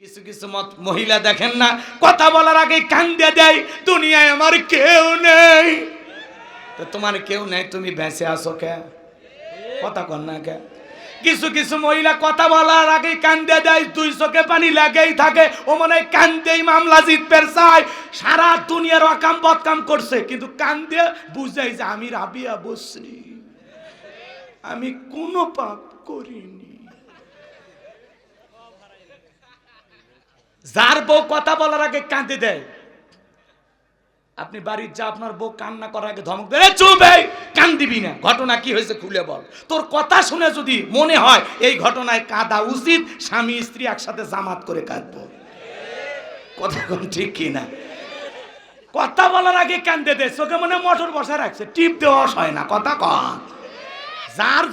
কিছু কিছু মহিলা দেখেন না, কথা বলার আগে কান্দে দেয়, দুনিয়ায় আমার কেউ নেই। তো তোমার কেউ নেই, তুমি বেঁচে আসো কে? কথা কর না কে? কিছু কিছু মহিলা কথা বলার আগে কান্দে দেয়, দুই চোখে পানি লাগেই থাকে, ও মনে হয় কান্দেই মামলা জিতবে চায়, সারা দুনিয়ার অকাম বদকাম করছে, কিন্তু কান্দে বুঝাই যে আমি রাবিয়া বসরি, আমি কোনো পাপ করিনি। যার বউ কথা বলার আগে কাঁদে দেয়, আপনি বাড়ির যা, আপনার বউ কান্না করার আগে ধমক দেয়, চুপ এই কান দিবি না, ঘটনা কি হয়েছে খুলে বল। তোর কথা শুনে যদি মনে হয় এই ঘটনায় কাঁদা উচিত, স্বামী স্ত্রী একসাথে জামাত করে কাঁদবো। কথা কোন ঠিক কি না? কথা বলার আগে কান্দে দেয়, চোখে মনে মোটর বসা রাখছে, টিপ দেওয়া হয় না। কথা কন, যার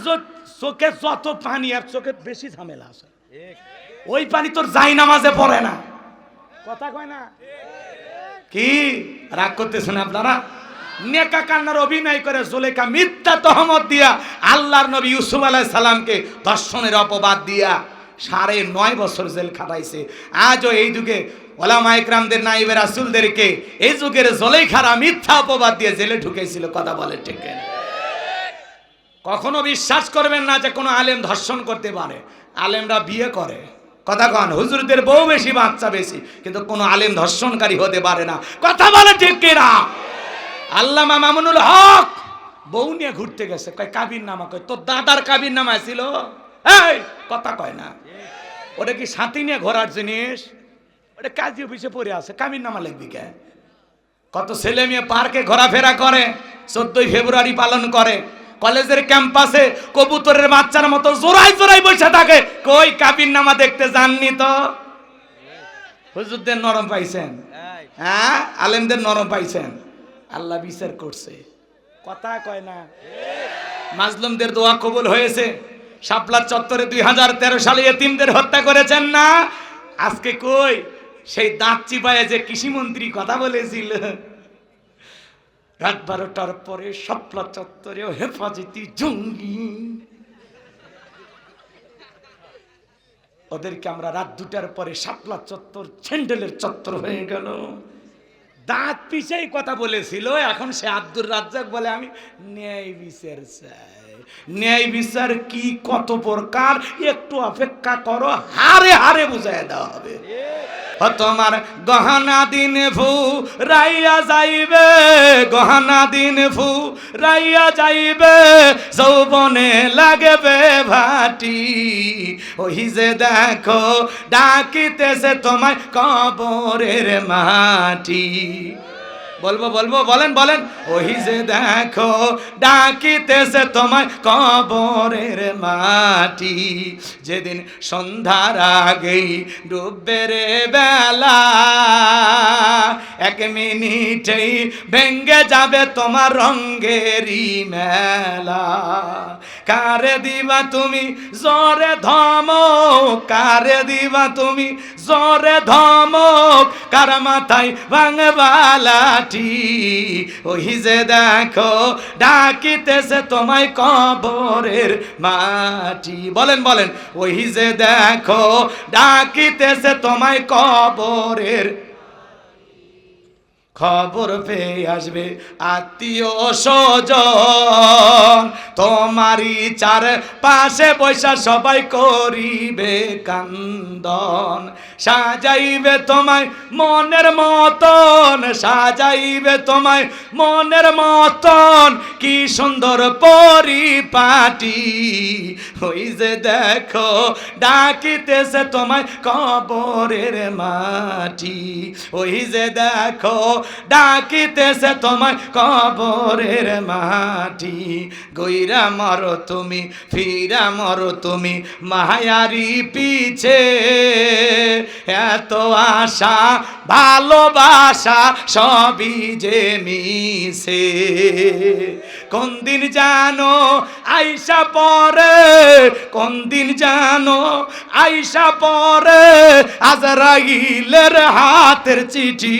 চোখে যত পানি আর চোখে বেশি ঝামেলা আছে, ওই পানি তোর যাই নামাজে পড়ে না। কথা কয় না? কি রাগ করতেছেন আপনারা? নেকা কান্নার অভিনয় করে জুলেখা মিথ্যা তহমত দিয়া আল্লাহর নবী ইউসুফ আলাইহিস সালামকে ধর্ষণের অপবাদ দিয়া 9.5 বছর জেল খাটাইছে। আজও এই যুগে ওলামা ইকরামদের নাইবে রাসূলদেরকে এই যুগের জুলেখারা মিথ্যা অপবাদ দিয়ে জেলে ঢুকেছিল। কথা বলে ঠিক না? কখনো বিশ্বাস করবেন না যে কোনো আলেম ধর্ষণ করতে পারে। আলেমরা বিয়ে করে। কথা কন, হুজুরদের বউ বেশি, বাচ্চা বেশি, কিন্তু কোনো আলেম ধর্ষণকারী হতে পারে না। কথা বলে ঠিক কিনা? আল্লামা মামুনুল হক বউ নিয়ে ঘুরতে গেছে, কয় কাবির নামা, কয় তোর দাদার কাবির নামা ছিল? এই কথা কয় না, ওটা কি সাথী নিয়ে ঘোরার জিনিস? ওটা কাজী অফিসে পড়ে আছে, কাবির নামা লিখবি কে? কত ছেলে মেয়ে পার্কে ঘোরাফেরা করে, 14ই ফেব্রুয়ারি পালন করে, কলেজের ক্যাম্পাসে কবুতরের বাচ্চার মতো জোড়াই জোড়াই বসে থাকে, কই কাবির নামা দেখতে যাননি তো? হুজুরদের নরম পাইছেন, হ্যাঁ আলেমদের নরম পাইছেন, আল্লাহ বিচার করছে। কথা কয় না? মাজলুমদের দোয়া কবুল হয়েছে। শাপলা চত্বরে 2013 সালে এতিমদের হত্যা করেছেন না? আজকে কই সেই দাঁত চিপায়ে যে কৃষিমন্ত্রী কথা বলেছিল, রাত 12টার পরে শাপলা চত্বরেও হেফাজতি জঙ্গি, ওদেরকে আমরা রাত 2টার পরে শাপলা চত্বর ছেন্ডেলের চত্বর হয়ে গেল। দাঁত পিছেই কথা বলেছিল, এখন সে আব্দুর রাজ্জাক বলে আমি ন্যায় বিচার চাই। ন্যায় বিচার কি, কত প্রকার, একটু অপেক্ষা করো, হারে হারে বুঝাই দেওয়া হবে। তোমার গহনা দিন ফু রাইয়া যাইবে, গহনা দিন ফু রাইয়া যাইবে, যৌবনে লাগবে ভাটি, ওই যে দেখো ডাকিতেছে তোমায় কবরের মাটি। বলবো বলবো, বলেন বলেন। ওই যে দেখো ডাকিতেছে তোমায় কবরের মাটি, যেদিন সন্ধ্যার আগেই ডুববে রে বেলা, 1 মিনিটেই ভেঙ্গে যাবে তোমার রঙ্গেরই মেলা। কারে দিবা তুমি জোরে ধমক, কারে দিবা তুমি জোরে ধমক, কার মাথায় ভাঙবা লাঠি, ওই যে দেখো ডাকিতেছে তোমায় কবরের মাটি। বলেন বলেন, ওই যে দেখো ডাকিতেছে তোমায় কবরের। খবর পেয়ে আসবে আত্মীয় স্বজন, তোমারই চার পাশে বৈশা সবাই করিবে কান্দন, সাজাইবে তোমায় মনের মতন, সাজাইবে তোমায় মনের মতন, কি সুন্দর পরিপাটি, ওই যে দেখো ডাকিতেছে তোমায় কবরের মাটি, ওই যে দেখো ডাকিতেছে তোমায় কবরের মাটি। গইরা মরো তুমি, ফিরা মরো তুমি মায়ারি পিছে, এত আশা ভালোবাসা সবই যে মিছে, কোন দিন জানো আইসা পরে, কোন দিন জানো আইসা পরে আজরাইলের হাতের চিঠি,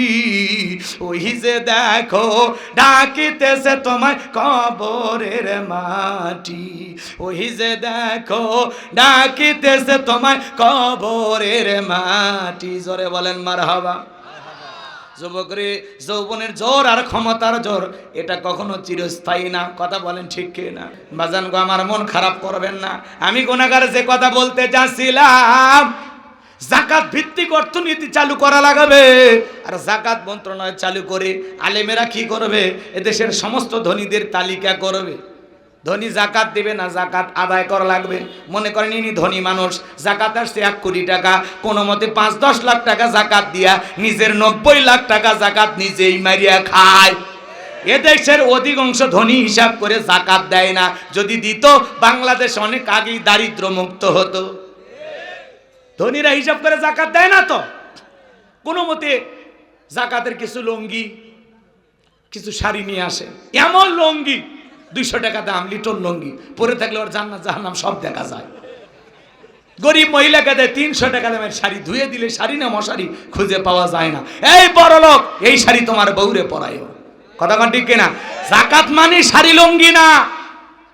ওই যে দেখো ডাকিতেছে তোমায় কবরের মাটি, ওই যে দেখো ডাকিতেছে তোমায় কবরের মাটি। মাটি। জোরে বলেন মারহাবা। যুবকরে, যৌবনের জোর আর ক্ষমতার জোর এটা কখনো চিরস্থায়ী না। কথা বলেন ঠিক কি না? বাজান গো, আমার মন খারাপ করবেন না। আমি গুনাহগার যে কথা বলতে চাচ্ছিলাম, যাকাত ভিত্তিক অর্থনীতি চালু করা লাগাবে। আর যাকাত মন্ত্রণালয় চালু করে আলেমেরা কি করবে? এদেশের সমস্ত ধনীদের তালিকা করবে। ধনী যাকাত দিবে না, যাকাত আদায় করা লাগবে। মনে করেন ইনি ধনী মানুষ, যাকাত আসছে 1 কোটি টাকা, কোনো মতে 5-10 লাখ টাকা যাকাত দিয়া নিজের 90 লাখ টাকা যাকাত নিজেই মারিয়া খায়। এদেশের অধিকাংশ ধনী হিসাব করে যাকাত দেয় না। যদি দিত, বাংলাদেশ অনেক আগেই দারিদ্র মুক্ত হতো। ধনীরা হিসাব করে যাকাত দেয় না তো। কোনো মতে যাকাতের কিছু লুঙ্গি, কিছু শাড়ি নিয়ে আসে। এমন লুঙ্গি 200 টাকা দাম, লিটন লুঙ্গি, পরে থাকলে ওর জান্নাত জাহান্নাম সব দেখা যায়। গরিব মহিলাকে দেয় 300 টাকা দামের শাড়ি, ধুয়ে দিলে শাড়ি না মশারি খুঁজে পাওয়া যায় না। এই বড় লোক, এই শাড়ি তোমার বউরে পরায়ও। কথা কন ঠিক কিনা? যাকাত মানে শাড়ি লুঙ্গি না।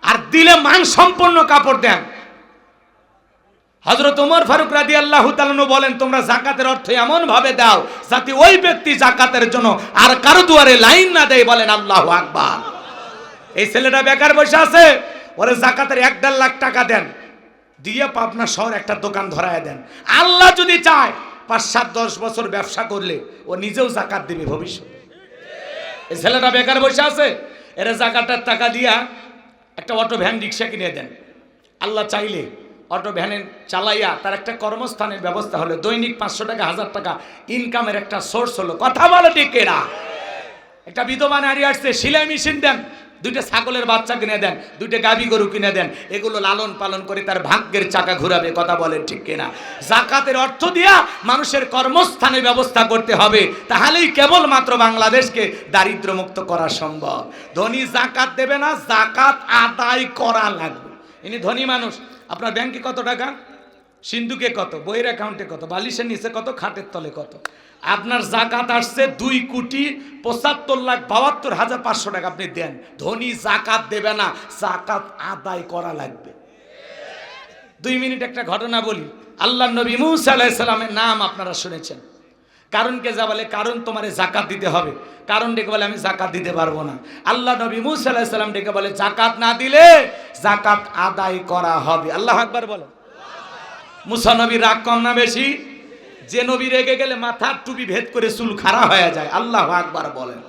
আর দিলে মান সম্পন্ন কাপড় দেন। হযরত ওমর ফারুক রাদিয়াল্লাহু তাআলা বলেন, তোমরা যাকাতের অর্থ এমন ভাবে দাও যাতে ওই ব্যক্তি যাকাতের জন্য আর কারো দুয়ারে লাইন না দেয়। বলেন আল্লাহু আকবার। এই ছেলেটা বেকার বসে আছে, ওরে যাকাতের 1-1.5 লাখ টাকা দেন, দিয়ে পাবনা শহর একটা দোকান ধরায় দেন। আল্লাহ যদি চায় 5-7-10 বছর ব্যবসা করলে ও নিজেও যাকাত দিবে ভবিষ্যতে। এই ছেলেটা বেকার বসে আছে, এরা যাকাতের টাকা দিয়া একটা অটো ভ্যান রিক্সা কিনে দেন। আল্লাহ চাইলে অটো ভ্যানে চালাইয়া তার একটা কর্মস্থানের ব্যবস্থা হলো, দৈনিক 500 টাকা 1000 টাকা ইনকামের একটা সোর্স হলো। কথা বলে ঠিক কিনা? একটা বিধবা নারী আসছে, সেলাই মেশিন দেন, 2টা ছাগলের বাচ্চা কিনে দেন, 2টা গাভী গরু কিনে দেন, এগুলো লালন পালন করে তার ভাগ্যের চাকা ঘুরাবে। কথা বলেন ঠিক কিনা? যাকাতের অর্থ দিয়া মানুষের কর্মস্থানের ব্যবস্থা করতে হবে, তাহলেই কেবলমাত্র বাংলাদেশকে দারিদ্র মুক্ত করা সম্ভব। ধনী যাকাত দেবে না, যাকাত আদায় করা লাগবে। ইনি ধনী মানুষ। আপনার ব্যাংকে কত টাকা, সিন্ধুকে কত, বইয়ের অ্যাকাউন্টে কত, বালিশের নিচে কত, খাটের তলে কত। আপনার যাকাত আসছে 2,75,72,500 টাকা, আপনি দেন। ধনী যাকাত দেবে না, যাকাত আদায় করা লাগবে। 2 মিনিট একটা ঘটনা বলি। আল্লাহর নবী মুসা আলাইহিস সালামের নাম আপনারা শুনেছেন। কারণকে যা বলে, কারণ তোমারে যাকাত দিতে হবে। কারণ ডেকে বলে, আমি যাকাত দিতে পারবো না। আল্লাহ নবী মুসা আলাইহিস সালাম ডেকে বলে, যাকাত না দিলে যাকাত আদায় করা হবে। আল্লাহু আকবার বলেন। মুসা নবীর রাগ কম না বেশি? যে নবী রেগে গেলে মাথার টুপি ভেদ করে চুল খাড়া হয়ে যায়। আল্লাহু আকবার বলেন।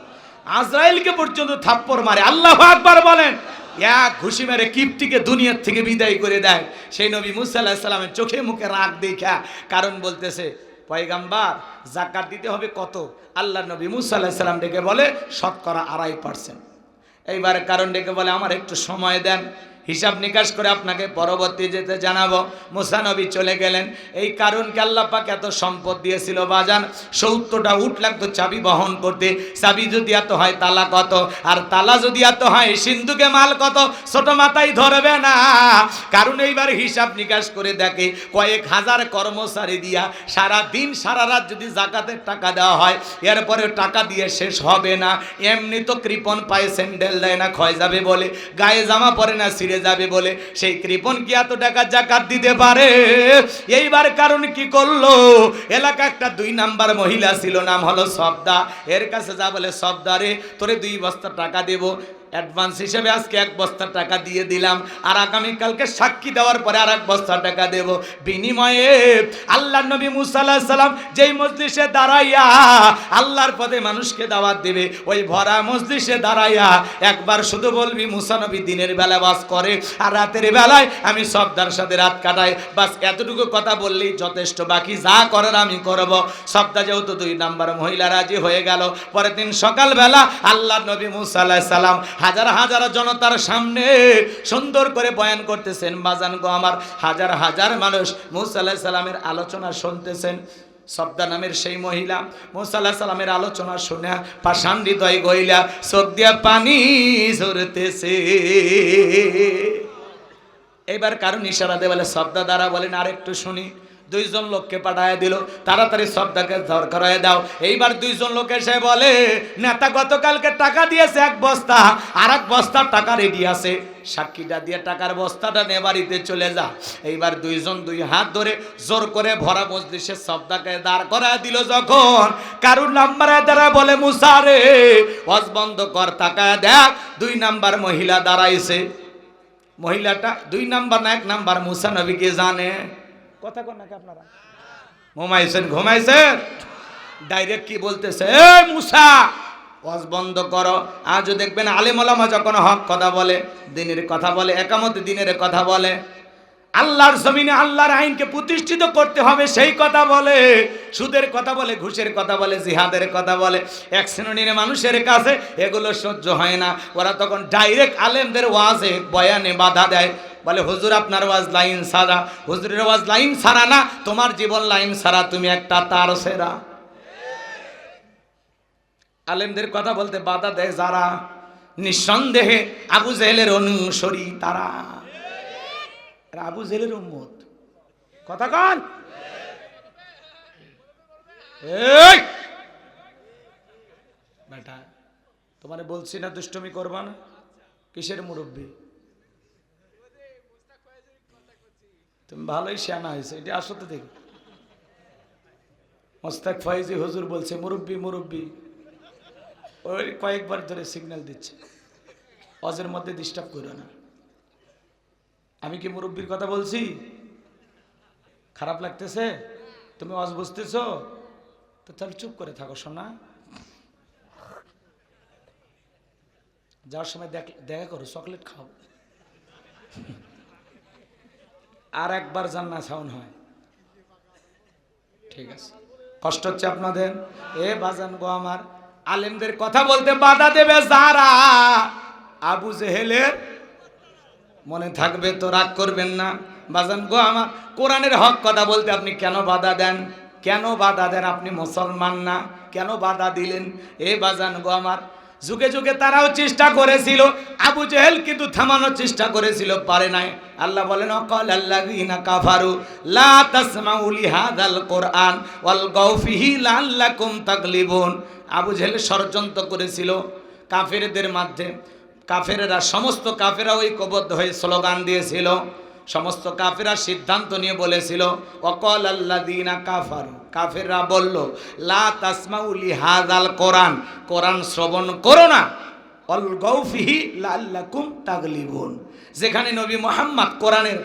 আজরাইলকে পর্যন্ত থাপ্পড় মারে। আল্লাহু আকবার বলেন। এক ঘুষি মেরে কিপ্তিকে দুনিয়ার থেকে বিদায় করে দেয়। সেই নবী মুসা আলাইহিস সালামের চোখে মুখে রাগ দেখা কারণ বলতেছে, পয়গাম্বার যাকাত দিতে হবে কত? আল্লাহ নবী মুসা আলাইহিস সালাম ডেকে বলে, 2.5%। এইবার কারণ ডেকে বলে, আমার একটু সময় দেন, হিসাব নিকাশ করে আপনাকে পরবর্তী যেতে জানাবো। মুসা নবী চলে গেলেন। এই কারণকে আল্লাহ পাক এত সম্পদ দিয়েছিল বাজান, 70টা উট লাগতো চাবি বহন করতে। চাবি যদি এত হয়, তালা কত? আর তালা যদি এত হয়, সিন্ধুকে মাল কত? ছোট মাথায় ধরবে না। কারণ এইবার হিসাব নিকাশ করে দেখে, কয়েক হাজার কর্মচারী দিয়া সারা দিন সারা রাত যদি যাকাতের টাকা দেওয়া হয়, এরপরে টাকা দিয়ে শেষ হবে না। এমনি তো কৃপণ পায়ে স্যান্ডেল দেয় না, ক্ষয় যাবে বলে, গায়ে জামা পরে না ছিঁড়ে যাবে বলে, সেই কৃপণ কি এত টাকা যাকাত দিতে পারে? এইবার কারণ কি করলো, এলাকা একটা 2 নাম্বার মহিলা ছিল, নাম হলো সবদা। এর কাছে যা বলে, সবদা রে, তোরে 2 বস্তা টাকা দেব, অ্যাডভান্স হিসেবে আজকে 1 বস্তা টাকা দিয়ে দিলাম, আর আগামীকালকে সাক্ষী দেওয়ার পরে আর 1 বস্তা টাকা দেব। বিনিময়ে আল্লাহর নবী মুসা আলাইহিস সালাম যেই মজলিসে দাঁড়াইয়া আল্লাহর পথে মানুষকে দাওয়াত দেবে, ওই ভরা মজলিসে দাঁড়াইয়া একবার শুধু বলবি, মুসা নবী দিনের বেলা বাস করে আর রাতের বেলায় আমি সবদার সাথে রাত কাটাই। বাস এতটুকু কথা বললেই যথেষ্ট, বাকি যা করার আমি করব। সবদা যেহেতু 2 নাম্বার মহিলা রাজি হয়ে গেল। পরের দিন সকালবেলা আল্লাহর নবী মুসা আলাইহিস সালাম হাজার হাজার জনতার সামনে সুন্দর করে বয়ান করতেছেন। বাজান গো আমার, হাজার হাজার মানুষ মুসা আলাইহিস সালামের আলোচনা শুনতেছেন। সবদা নামের সেই মহিলা মুসা আলাইহিস সালামের আলোচনা শুনে পাষাণ হৃদয় গইলা চোখ দিয়া পানি ঝরতেছে। এবার কারণ ইশারা দিয়ে বলে, সবদা দ্বারা বলেন আর একটু শুনি। দুইজন লোককে পাঠায় দিল, তাড়াতাড়ি সবদাকে দরকার হয়ে দাও। এইবার দুইজন লোক এসে বলে, নেতা গতকালকে টাকা দিয়েছে এক বস্তা, আর এক বস্তা টাকা রেডি আছে, সাক্ষীটা দিয়ে টাকার বস্তাটা নিয়ে বাড়িতে চলে যা। এইবার দুইজন দুই হাত ধরে জোর করে ভরা মজলিসে সবদাকে দাঁড় করা দিল। যখন কারুর নাম্বারে দ্বারা বলে, মুসা রে ওয়াজ বন্ধ কর, তাকায় দেখ 2 নাম্বার মহিলা দাঁড়াইছে। মহিলাটা 2 নাম্বার না 1 নাম্বার মুসা নবীকে জানে। কথা কন নাকি আপনারা? ঘুমাইছেন? ডাইরেক্ট কি বলতেছে, এই মুসা ওয়াজ বন্ধ করো। আজও দেখবেন আলেম ওলামা যখন হক কথা বলে, দিনের কথা বলে, একামত দিনের কথা বলে, আল্লাহর জমিনে আল্লাহর আইনকে প্রতিষ্ঠিত করতে হবে সেই কথা বলে, সুদের কথা বলে, ঘুষের কথা বলে, জিহাদের কথা বলে। এক শ্রেণীর মানুষের কাছে এগুলো সহ্য হয় না, ওরা তখন ডাইরেক্ট আলেমদের ওয়াজে বয়ানে বাধা দেয়, বলে হুজুর আপনার ওয়াজ লাইন ছাড়া। হুজুরের ওয়াজ লাইন ছাড়া না, তোমার জীবন লাইন ছাড়া, তুমি একটা তার সেরা। আলেমদের কথা বলতে বাধা দেয় যারা, নিঃসন্দেহে আবু জেহেলের অনুসরী তারা, আবু জেহেলের উম্মত। কথা কন, এই বেটা তোমারে বলছি না দুষ্টমি করবা না, কিসের মুরব্বী তুমি? ভালোই শিয়ানা হয়েছে, এটা আসতে দেখি। মোস্তাক ফয়েজি হুজুর বলছে মুরব্বী মুরব্বী, ওই কয়েকবার ধরে সিগন্যাল দিচ্ছে, অজের মধ্যে ডিস্টার্ব করো না। আমি কি মুরব্বীর কথা বলছি? খারাপ লাগতেছে? তুমি অজ বুঝতেছ তো তাহলে চুপ করে থাকো শোনা। যাওয়ার সময় দেখা করো, চকলেট খাও, আর একবার জান্না ছাউন হয়। ঠিক আছে, কষ্ট হচ্ছে আপনাদের? এ বাজান গো আমার, আলেমদের কথা বলতে বাধা দেবে যারা, আবু জেহেলের মনে থাকবে তো, রাগ করবেন না। বাজান গো আমার, কোরআনের হক কথা বলতে আপনি কেন বাধা দেন? কেন বাধা দেন? আপনি মুসলমান না, কেন বাধা দিলেন? এ বাজান গো আমার, যুগে যুগে তারাও চেষ্টা করেছিল, আবু জেহেল কিন্তু থামানোর চেষ্টা করেছিল, পারে নাই। আল্লাহ বলেন, অকাল্লাযীনা কাফারু লা তাসমাউ লিহাযাল কুরআন ওয়ালগাউ ফিহি লাআল্লাকুম তাগলিবুন। আবু জেহেল ষড়যন্ত্র করেছিল কাফেরদের মধ্যে, কাফেররা, সমস্ত কাফেররা ঐক্যবদ্ধ হয়ে স্লোগান দিয়েছিল, সমস্ত কাফেররা সিদ্ধান্ত নিয়ে বলেছিল, ওয়াকাল্লাযীনা কাফারু, কাফেররা বলল, লা তাসমাউ লিহাযাল কোরআন, কোরআন শ্রবণ করো না, ওয়ালগাউ ফিহি লাআল্লাকুম তাগলিবুন। যেখানে নবী মুহাম্মদ কোরআনের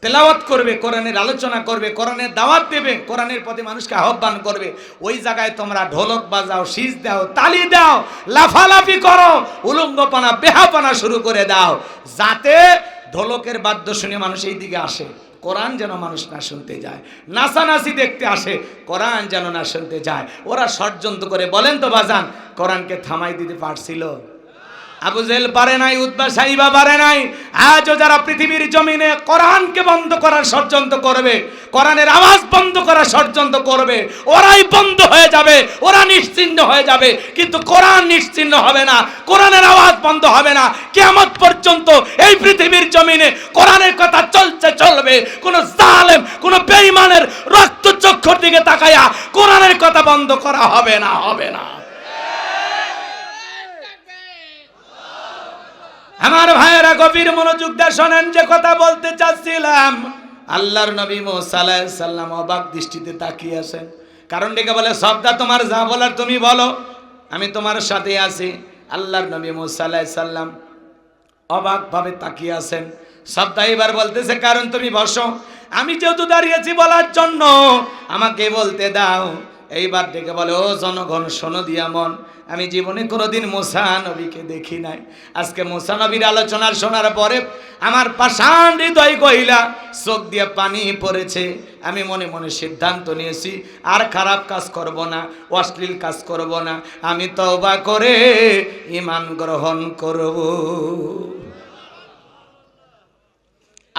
তেলাওয়াত করবে, কোরআনের আলোচনা করবে, কোরআনের দাওয়াত দেবে, কোরআনের প্রতি মানুষকে আহ্বান করবে, ওই জায়গায় তোমরা ঢোলক বাজাও, শীষ দাও, তালি দাও, লাফালাফি করো, উলঙ্গপনা বেহাপনা শুরু করে দাও, যাতে ঢোলকের বাদ্য শুনে মানুষ এই দিকে আসে, কোরআন যেন মানুষ না শুনতে যায়, নাচানাচি দেখতে আসে, কোরআন যেন না শুনতে যায়। ওরা ষড়যন্ত্র করে, বলেন তো বাজান, কোরআনকে থামাই দিতে পারছিল? আবু জেহেল পারে নাই, উতবা সাইবা পারে নাই। আজও যারা পৃথিবীর জমিনে কোরআনকে বন্ধ করার ষড়যন্ত্র করবে, কোরআনের আওয়াজ বন্ধ করার ষড়যন্ত্র করবে, ওরাই বন্ধ হয়ে যাবে, ওরা নিশ্চিহ্ন হয়ে যাবে, কিন্তু কোরআন নিশ্চিহ্ন হবে না, কোরআনের আওয়াজ বন্ধ হবে না। কিয়ামত পর্যন্ত এই পৃথিবীর জমিনে কোরআনের কথা চলছে, চলবে। কোন জালেম, কোন বেঈমানের রক্তচক্ষুর দিকে তাকায়া কোরআনের কথা বন্ধ করা হবে না, হবে না। আমার ভাইয়েরা গভীর মনোযোগ দিয়ে শোনেন, যে কথা বলতে চাচ্ছিলাম, আল্লাহর নবী মুসা আলাইহিস সালাম অবাক দৃষ্টিতে তাকিয়ে আছেন। কারণ ডেকে বলে, সবদা তোমার যা বলার তুমি বলো, আমি তোমার সাথে আছি। আল্লাহর নবী মুসা আলাইহিস সালাম অবাক ভাবে তাকিয়ে আছেন। সবদা এবার বলতেছে, কারণ তুমি বসো, আমি যেহেতু দাঁড়িয়েছি বলার জন্য, আমাকে বলতে দাও। এইবার ডেকে বলে, ও জনগণ শোনো দিয়া মন, আমি জীবনে কোনোদিন মুসা নবীকে দেখি নাই। আজকে মুসা নবীর আলোচনা শোনার পরে আমার পাষাণ হৃদয় গইলা চোখ দিয়ে পানি পড়েছে। আমি মনে মনে সিদ্ধান্ত নিয়েছি, আর খারাপ কাজ করব না, অশ্লীল কাজ করব না, আমি তওবা করে ঈমান গ্রহণ করব।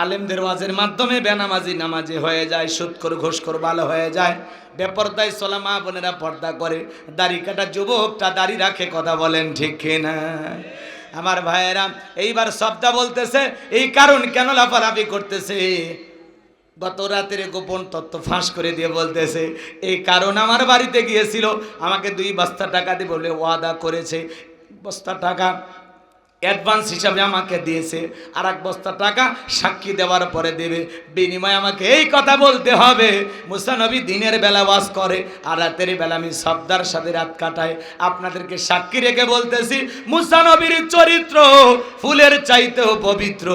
আলেমদের ওয়াজের মাধ্যমে বেনামাজি নামাজি হয়ে যায়, সুদখোর ঘুষখোর ভালো হয়ে যায়, বেপরদায় চলা মা বোনেরা পর্দা করে, দাড়ি কাটা যুবকটা দাড়ি রাখে। কথা বলেন ঠিক কিনা? আমার ভাইয়েরা, এইবার সবদা বলতেছে, এই কারণ কেন লাফালাফি করতেছে? গত রাতের গোপন তত্ত্ব ফাঁস করে দিয়ে বলতেছে, এই কারণ আমার বাড়িতে গিয়েছিল, আমাকে 2 বস্তা টাকা দিয়ে বলে ওয়াদা করেছে, বস্তা টাকা অ্যাডভান্স হিসাবে আমাকে দিয়েছে, আর 1 বস্তা টাকা সাক্ষী দেওয়ার পরে দেবে, বিনিময়ে আমাকে এই কথা বলতে হবে মুসা নবী দিনের বেলা ওয়াজ করে আর রাতের বেলা আমি সবদার সাথে রাত কাটাই। আপনাদেরকে সাক্ষী রেখে বলতেছি, মুসা নবীর চরিত্র ফুলের চাইতেও পবিত্র।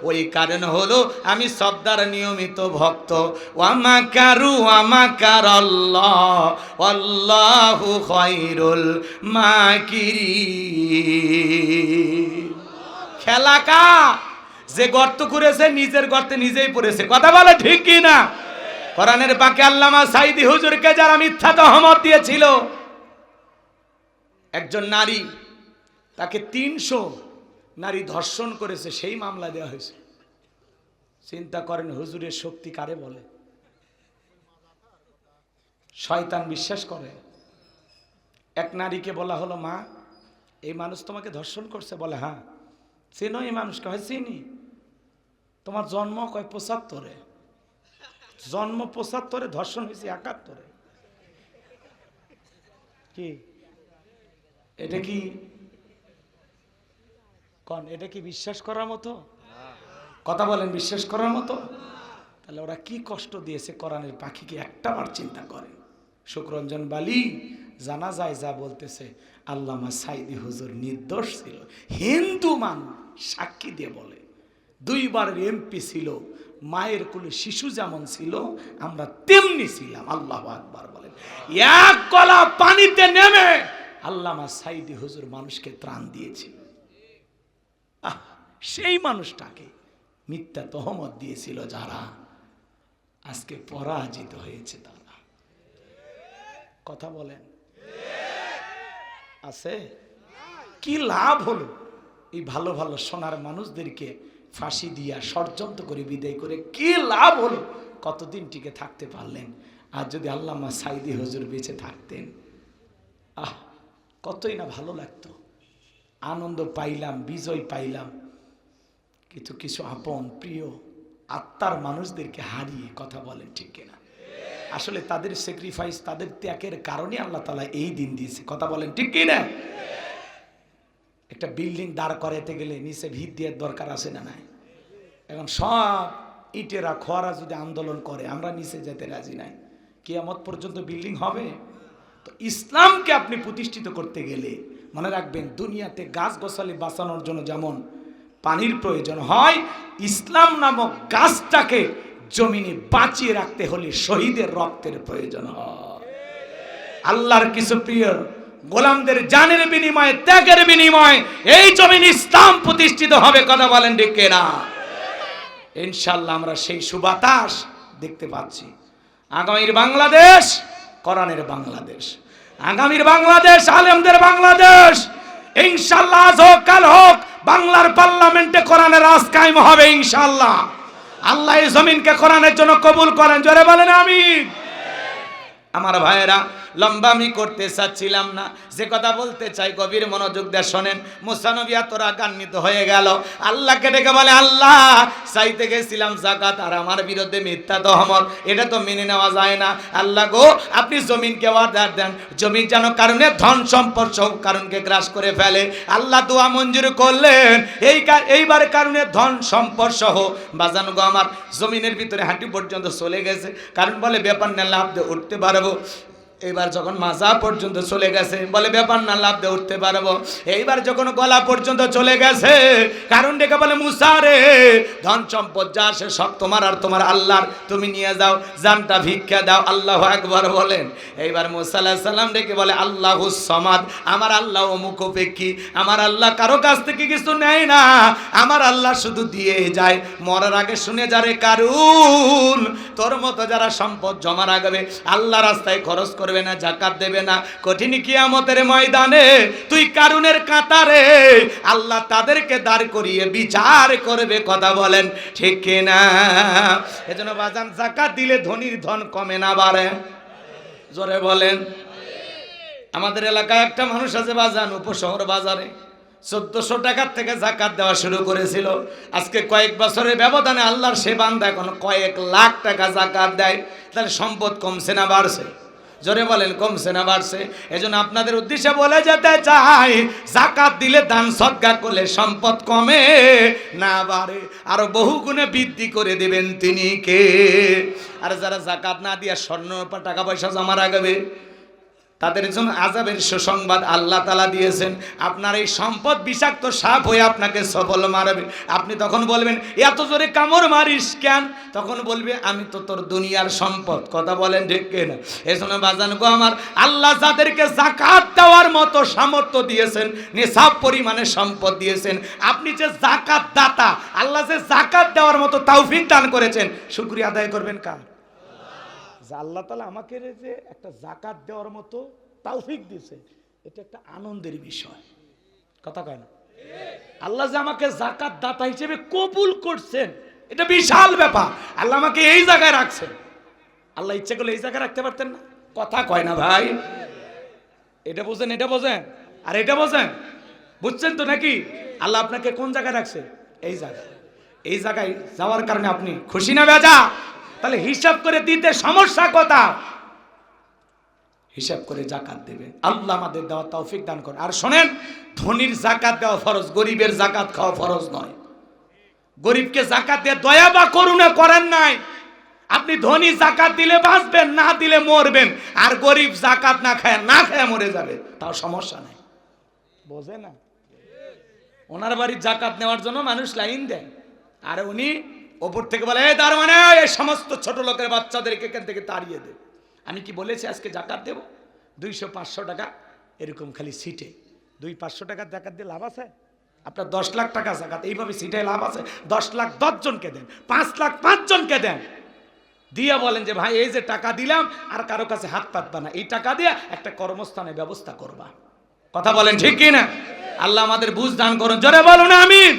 ওই কারণ হলো আমি সবদার নিয়মিত ভক্ত। ওয়ামা কারু আমাকার আল্লাহ আল্লাহু খায়রুল মাকিরিন। খেলাকা যে গর্ত করেছে নিজের গর্তে নিজেই পড়েছে, কথা বলে ঠিক কি না? কোরআনের পাকে আল্লামা সাইদি হুজুরকে যারা মিথ্যা তহমত দিয়েছিল, একজন নারী তাকে 300 নারী ধর্ষণ করেছে, সেই মামলা দেওয়া হয়েছে। চিন্তা করেন হুজুরের শক্তি কারে বলে? শয়তান বিশ্বাস করে। এক নারীকে বলা হলো, মা এই মানুষ তোমাকে ধর্ষণ করছে। বলে হ্যাঁ। চিনো এই মানুষকে? হয় চিনি। তোমার জন্ম কয় 75-এ, জন্ম 75-এ, ধর্ষণ হয়েছে 71-এ। কি এটা কি কোন, এটা কি বিশ্বাস করার মতো কথা? বলেন বিশ্বাস করার মতো? তাহলে ওরা কি কষ্ট দিয়েছে কোরআনের পাখিকে একটাবার চিন্তা করেন। শুকরঞ্জন বালি জানা যায় যা বলতেছে, আল্লামা সাইদি হুজুর নির্দোষ ছিল। হিন্দু মানুষ সাক্ষী দিয়ে বলে, 2 বারের এমপি ছিল, মায়ের কোলে শিশু যেমন ছিল আমরা তেমনি ছিলাম। আল্লাহু আকবার বলেন। 1 গলা পানিতে নেমে আল্লামা সাইদি হুজুর মানুষকে ত্রাণ দিয়েছিল। সেই মানুষটাকে মিথ্যা তহমত দিয়েছিল যারা, আজকে পরাজিত হয়েছে তারা। কথা বলেন আছে? কি লাভ হলো এই ভালো ভালো সোনার মানুষদেরকে ফাঁসি দিয়া ষড়যন্ত্র করে বিদায় করে? কি লাভ হলো? কতদিন টিকে থাকতে পারলেন? আর যদি আল্লামা সাইদি হুজুর বেঁচে থাকতেন, কতই না ভালো লাগতো। আনন্দ পাইলাম, বিজয় পাইলাম, কিন্তু কিছু আপন প্রিয় আত্মার মানুষদেরকে হারিয়ে। কথা বলেন ঠিক কিনা? আসলে তাদের স্যাক্রিফাইস, তাদের ত্যাগের কারণে আল্লাহ তাআলা এই দিন দিয়েছে। কথা বলেন ঠিক কিনা? একটা বিল্ডিং দাঁড় করাইতে গেলে নিচে ভিত দেওয়ার দরকার আছে না নাই? এখন সব ইটেরা খোয়ারা যদি আন্দোলন করে, আমরা নিচে যেতে রাজি নাই। কিয়ামত পর্যন্ত বিল্ডিং হবে? তো ইসলামকে আপনি প্রতিষ্ঠিত করতে গেলে মনে রাখবেন, দুনিয়াতে গাছ গোছালি বাঁচানোর জন্য যেমন পানির প্রয়োজন হয়, ইসলাম নামক গাছটাকে জমিনে বাঁচিয়ে রাখতে হলে শহীদের রক্তের প্রয়োজন হয়। আল্লাহর কিছু প্রিয় গোলামদের জানের বিনিময়ে, ত্যাগের বিনিময়ে এই জমিন ইসলাম প্রতিষ্ঠিত হবে। কথা বলেন ঠিক কিনা? ইনশাআল্লাহ আমরা সেই সুবাতাস দেখতে পাচ্ছি। আগামীর বাংলাদেশ কোরআনের বাংলাদেশ, আগামীর বাংলাদেশ আলেমদের বাংলাদেশ। ইনশাআল্লাহ আজ হোক কাল হোক বাংলার পার্লামেন্টে কোরআনের রাজ কায়েম হবে ইনশাআল্লাহ। আল্লাহ এই জমিনকে কোরআনের জন্য কবুল করেন, জোরে বলেন আমিন। আমার ভাইয়েরা, লম্বা আমি করতে চাচ্ছিলাম না, যে কথা বলতে চাই গভীর মনোযোগ দিয়ে শোনেন। মুসা নবী এত রাগান্বিত হয়ে গেল, আল্লাহকে ডেকে বলে, আল্লাহ চাইতে গেছিলাম যাকাত আর আমার বিরুদ্ধে মিথ্যা তহমত, এটা তো মেনে নেওয়া যায় না। আল্লাহ গো, আপনি জমিনকে অর্ডার দেন, জমিন যেন কারণে ধন সম্পদ সব কারণকে গ্রাস করে ফেলে। আল্লাহ দোয়া মঞ্জুর করলেন। এইবার কারণে ধন সম্পদ সহ বাজানো গো আমার জমিনের ভিতরে হাঁটি পর্যন্ত চলে গেছে। কারণ বলে ব্যাপার না, লাভ দিয়ে উঠতে পারবো। এইবার যখন মাজা পর্যন্ত চলে গেছে, বলে ব্যাপার না, লাভ দিয়ে উঠতে পারবো। এইবার যখন গলা পর্যন্ত চলে গেছে, কারণ ডেকে বলে, মুসা রে, ধন সম্পদ যা আসে সব তোমার আর তোমার আল্লাহর, তুমি নিয়ে যাও, জানটা ভিক্ষা দাও। আল্লাহু আকবার বলেন। এইবার মুসা আলাইহিস সালাম ডেকে বলে, আল্লাহুস সামাদ, আমার আল্লাহ অমুখপেক্ষী, আমার আল্লাহ কারো কাছ থেকে কিছু নেয় না, আমার আল্লাহ শুধু দিয়ে যায়। মরার আগে শুনে যারে, কারুন তোর মতো যারা সম্পদ জমা রাখবে, আল্লাহ রাস্তায় খরচ করবে না, যাকাত দেবে না, কঠিন কিয়ামতের ময়দানে তুই কারুনের কাতারে আল্লাহ তাদেরকে দাঁড় করিয়ে বিচার করবে। কথা বলেন ঠিক কিনা? এজন্য বাজান, যাকাত দিলে ধনীর ধন কমে না বাড়ে, জোরে বলেন। আমাদের এলাকায় একটা মানুষ আছে বাজান, উপশহর বাজারে, 1400 টাকার থেকে যাকাত দেওয়া শুরু করেছিল। আজকে কয়েক বছরের ব্যবধানে আল্লাহর সে বান্দা এখন কয়েক লাখ টাকা যাকাত দেয়। তাহলে সম্পদ কমছে না বাড়ছে? জোরে বলেন, কমছে না বাড়ছে? এজন্য আপনাদের উদ্দেশ্যে বলে যেতে চাই, যাকাত দিলে, দান সদকা করলে সম্পদ কমে না বাড়ে, আরো বহু গুণে বৃদ্ধি করে দিবেন তিনি কে? আর যারা যাকাত না দিয়া স্বর্ণ টাকা পয়সা জমা রাখবে, তাদের জন্য আযাবের সুসংবাদ আল্লাহ তাআলা দিয়েছেন। আপনার এই সম্পদ বিষাক্ত সাপ হয়ে আপনাকে সবল মারবে। আপনি তখন বলবেন, এত জোরে কামড় মারিস কেন? তখন বলবে, আমি তো তোর দুনিয়ার সম্পদ। কথা বলেন ঠিক কিনা? এজন্য বাজান গো আমার, আল্লাহ যাদেরকে যাকাত দেওয়ার মতো সামর্থ্য দিয়েছেন, নিসাব পরিমাণে সম্পদ দিয়েছেন, আপনি যে যাকাত দাতা, আল্লাহ যে যাকাত দেওয়ার মতো তৌফিক দান করেছেন, শুকরিয়া আদায় করবেন কার? আল্লাহ তাআলা আমাকে যে একটা যাকাত দেওয়ার মতো তৌফিক দিয়েছে, এটা একটা আনন্দের বিষয়। কথা কয় না? আল্লাহ যে আমাকে যাকাত দাতা হিসেবে কবুল করছেন, এটা বিশাল ব্যাপার। আল্লাহ আমাকে এই জায়গায় রাখছেন। আল্লাহ ইচ্ছে করলে এই জায়গায় রাখতে পারতেন না? কথা কয় না ভাই? এটা বোঝেন, এটা বোঝেন, আর এটা বোঝেন, বুঝছেন তো নাকি? আল্লাহ আপনাকে কোন জায়গায় রাখছে? এই জায়গায়। এই জায়গায় যাওয়ার কারণে আপনি খুশি না বেজা? তাহলে হিসাব করে দিতে সমস্যা কথা? হিসাব করে যাকাত দেবেন। আল্লাহ আমাদের দেওয়া তৌফিক দান করেন। আর শোনেন, ধনীর যাকাত দেওয়া ফরজ, গরিবের যাকাত খাওয়া ফরজ নয়। গরিবকে যাকাত দিয়ে দয়া বা করুণা করেন নাই। আপনি ধনী যাকাত দিলে বাঁচবেন, না দিলে মরবেন। আর গরিব যাকাত না খায় মরে যাবে, তাও সমস্যা নাই। বোঝে না? ওনার বাড়ির যাকাত নেওয়ার জন্য মানুষ লাইন দেয়, আর উনি ওপর থেকে বলে, তার মানে এই সমস্ত ছোট লোকের বাচ্চাদেরকে এখান থেকে তাড়িয়ে দে। আমি কি বলেছি আজকে যাকাত দেব 200-500 টাকা এরকম খালি সিটে? 200-500 টাকার যাকাত দিয়ে লাভ আছে? আপনার 10 লাখ টাকা যাকাত, এইভাবে সিটে লাভ আছে? 10 লাখ 10 জনকে দেন, 5 লাখ 5 জনকে দেন, দিয়ে বলেন যে ভাই এই যে টাকা দিলাম, আর কারো কাছে হাত পাতবা না, এই টাকা দিয়ে একটা কর্মস্থানের ব্যবস্থা করবা। কথা বলেন ঠিক কি না? আল্লাহ আমাদের বুঝ দান করুন, জোরে বলুন আমিন।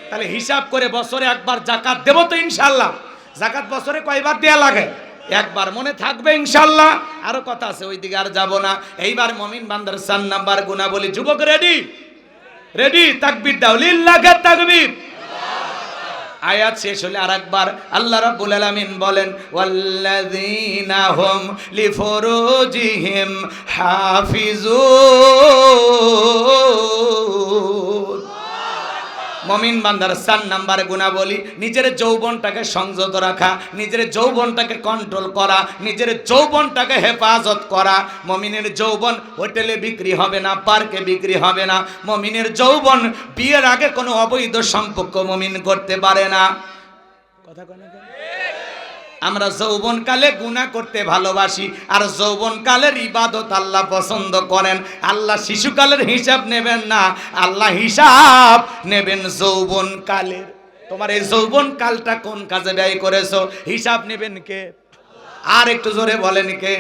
তাহলে হিসাব করে বছরে একবার যাকাত দেব তো ইনশাআল্লাহ। যাকাত বছরে কয়বার দেয়া লাগে? একবার। মনে থাকবে ইনশাআল্লাহ? আরো কথা আছে, ওই দিকে আর যাব না। এইবার মুমিন বান্দার 4 নাম্বার গুণাবলী। যুবক রেডি? রেডি? তাকবীর দাও, লিল্লাহি তাকবীর। আয়াত শেষ হলে আরেকবার আল্লাহ রাব্বুল আলামিন বলেন, ওয়াল্লাযীনা হুম লিফুরুজিহিম হাফিজুন। মুমিন বান্দার 4 নাম্বার গুণাবলী, নিজের যৌবনটাকে সংযত রাখা, নিজের যৌবনটাকে কন্ট্রোল করা, নিজের যৌবনটাকে হেফাজত করা। মুমিনের যৌবন হোটেলে বিক্রি হবে না, পার্কে বিক্রি হবে না। মুমিনের যৌবন, বিয়ের আগে কোনো অবৈধ সম্পর্ক মুমিন করতে পারে না। কথা কয় না? আমরা যৌবনকালে গুনাহ করতে ভালোবাসি, আর যৌবনকালের ইবাদত আল্লাহ পছন্দ করেন। আল্লাহ শিশুকালের হিসাব নেবেন না, আল্লাহ হিসাব নেবেন যৌবনকালের। তোমার এই যৌবনকালটা কোন কাজে ব্যয় করেছো, হিসাব নেবেন কে? আর একটু জোরে বলেন কে?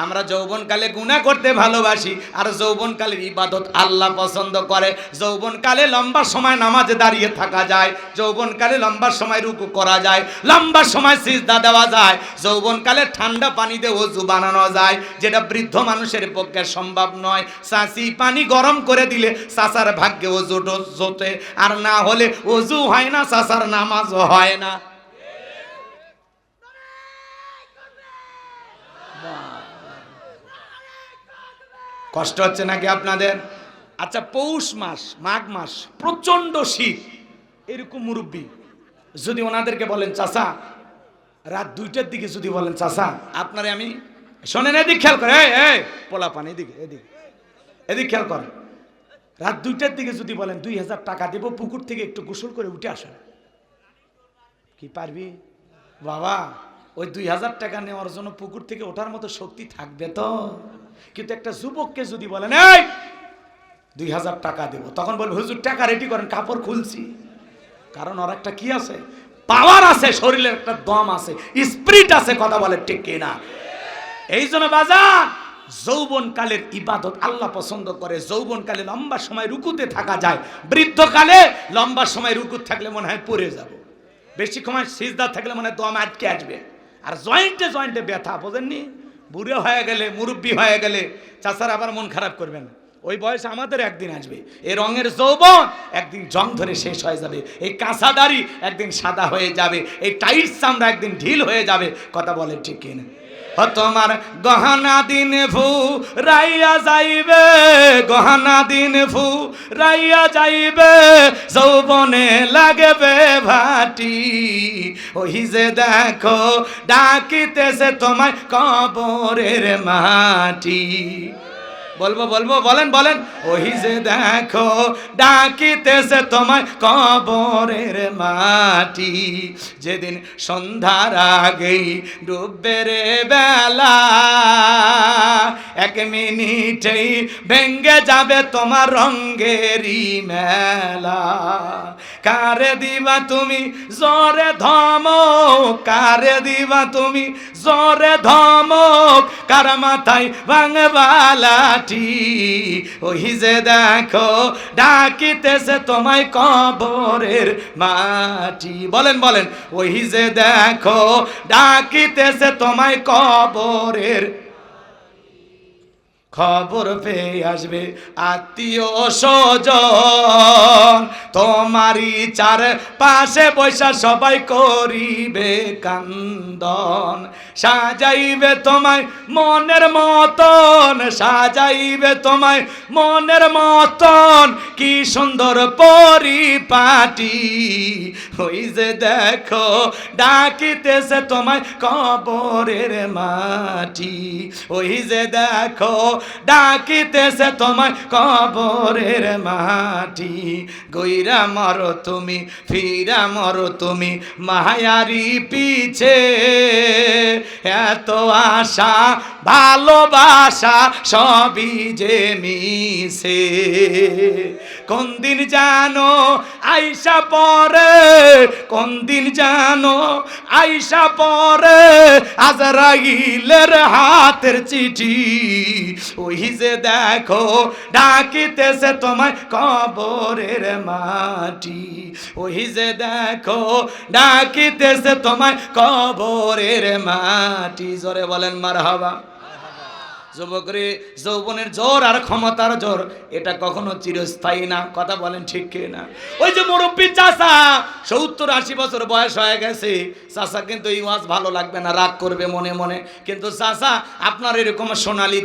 আমরা যৌবনকালে গুনাহ করতে ভালোবাসি, আর যৌবনকালের ইবাদত আল্লাহ পছন্দ করে। যৌবনকালে লম্বা সময় নামাজে দাঁড়িয়ে থাকা যায়, যৌবনকালে লম্বা সময় রুকু করা যায়, লম্বা সময় সিজদা দেওয়া যায়, যৌবনকালে ঠান্ডা পানি দিয়ে ওযু বানানো যায়, যেটা বৃদ্ধ মানুষের পক্ষে সম্ভব নয়। চাচি পানি গরম করে দিলে চাচার ভাগ্যে ওযু জোটে, আর না হলে ওযু হয় না, চাচার নামাজও হয় না। কষ্ট হচ্ছে নাকি আপনাদের? আচ্ছা, পৌষ মাস, মাঘ মাস, প্রচন্ড শীত, এরকম মুরব্বী যদি ওনাদেরকে বলেন চাচা রাত 2টার দিকে, যদি বলেন চাচা আপনারে আমি, শোনেন এদিক খেয়াল করে, এই পোলা পান এদিকে, এদিকে এদিক খেয়াল করে, রাত 2টার দিকে যদি বলেন 2000 টাকা দেবো, পুকুর থেকে একটু গোসল করে উঠে আসেন, কি পারবি বাবা? ওই 2000 টাকা নেওয়ার জন্য পুকুর থেকে ওঠার মতো শক্তি থাকবে তো? কিন্তু একটা যুবককে যদি বলেন এই 2000 টাকা দেবো, তখন বলবে হুজুর টাকা রেডি করেন, কাপড় খুলছি। কারণ ওর একটা কি আছে? পাওয়ার আছে, শরীরের একটা দম আছে, স্পিরিট আছে। কথা বলে ঠিক কিনা? এই জন্য বাজার, যৌবনকালের ইবাদত আল্লাহ পছন্দ করে। যৌবনকালে লম্বা সময় রুকুতে থাকা যায়, বৃদ্ধকালে লম্বা সময় রুকুত থাকলে মনে হয় পড়ে যাব, বেশি সময় সিজদা থাকলে মনে হয় দম আটকে আসবে, আর জয়েন্টে জয়েন্টে ব্যথা। বোঝেননি? বুড়ো হয়ে গেলে, মুরব্বী হয়ে গেলে চাচার আবার মন খারাপ করবেন, ওই বয়স আমাদের একদিন আসবে। এই রঙের যৌবন একদিন জং ধরে শেষ হয়ে যাবে। এই কাঁচা দাড়ি একদিন সাদা হয়ে যাবে। এই টাইট চামড়া একদিন ঢিল হয়ে যাবে। কথা বলে ঠিক কিনা? তোমার গহনা দিন ফু রাইয়া যাইবে, গহনা দিন ফু রাইয়া যাইবে, যৌবনে লাগবে ভাটি। ওই যে দেখো ডাকিতেছে তোমায় কবরের মাটি। বলবো বলবো, বলেন বলেন। ওই যে দেখো ডাকিতেছে তোমায় কবরের মাটি। যেদিন সন্ধ্যার আগেই ডুববে রে বেলা, এক মিনিটেই ভেঙ্গে যাবে তোমার রঙ্গেরই মেলা। কারে দিবা তুমি জোরে ধমক, কারে দিবা তুমি জোরে ধমক, কার মাথায় ভাঙবা লাঠি। ওই যে দেখো ডাকিতেছে তোমায় কবরের মাটি। বলেন বলেন। ওই যে দেখো ডাকিতেছে তোমায় কবরের। খবর পেয়ে আসবে আত্মীয় স্বজন, তোমারই চার পাশে বৈশা সবাই করিবে কান্দন। সাজাইবে তোমায় মনের মতন, সাজাইবে তোমায় মনের মতন, কি সুন্দর পরিপাটি। ওই যে দেখো ডাকিতেছে তোমায় কবরের মাটি। ওই যে দেখো ডাকিতেছে তোমায় কবরের মাটি। গইরা মরো তুমি ফিরা মরো তুমি মায়ারি পিছে, এত আশা ভালোবাসা সবই যে মিশে। কোন দিন জানো আইসা পরে, কোন দিন জানো আইসা পরে আজরাইলের হাতের চিঠি। ওই যে দেখো ডাকিতেছে তোমায় কবরের মাটি। ওই যে দেখো ডাকিতেছে তোমায় কবরের মাটি। জোরে বলেন মারহাবা। যুবকরে, যৌবনের জোর আর ক্ষমতার জোর এটা কখনো চিরস্থায়ী না। কথা বলেন ঠিক কি না? ওই যে মুরব্বী চাচা 70-80 বছর বয়স হয়ে গেছে, চাচা কিন্তু এই ওয়াজ ভালো লাগবে না, রাগ করবে মনে মনে। কিন্তু চাচা আপনার এরকম সোনালী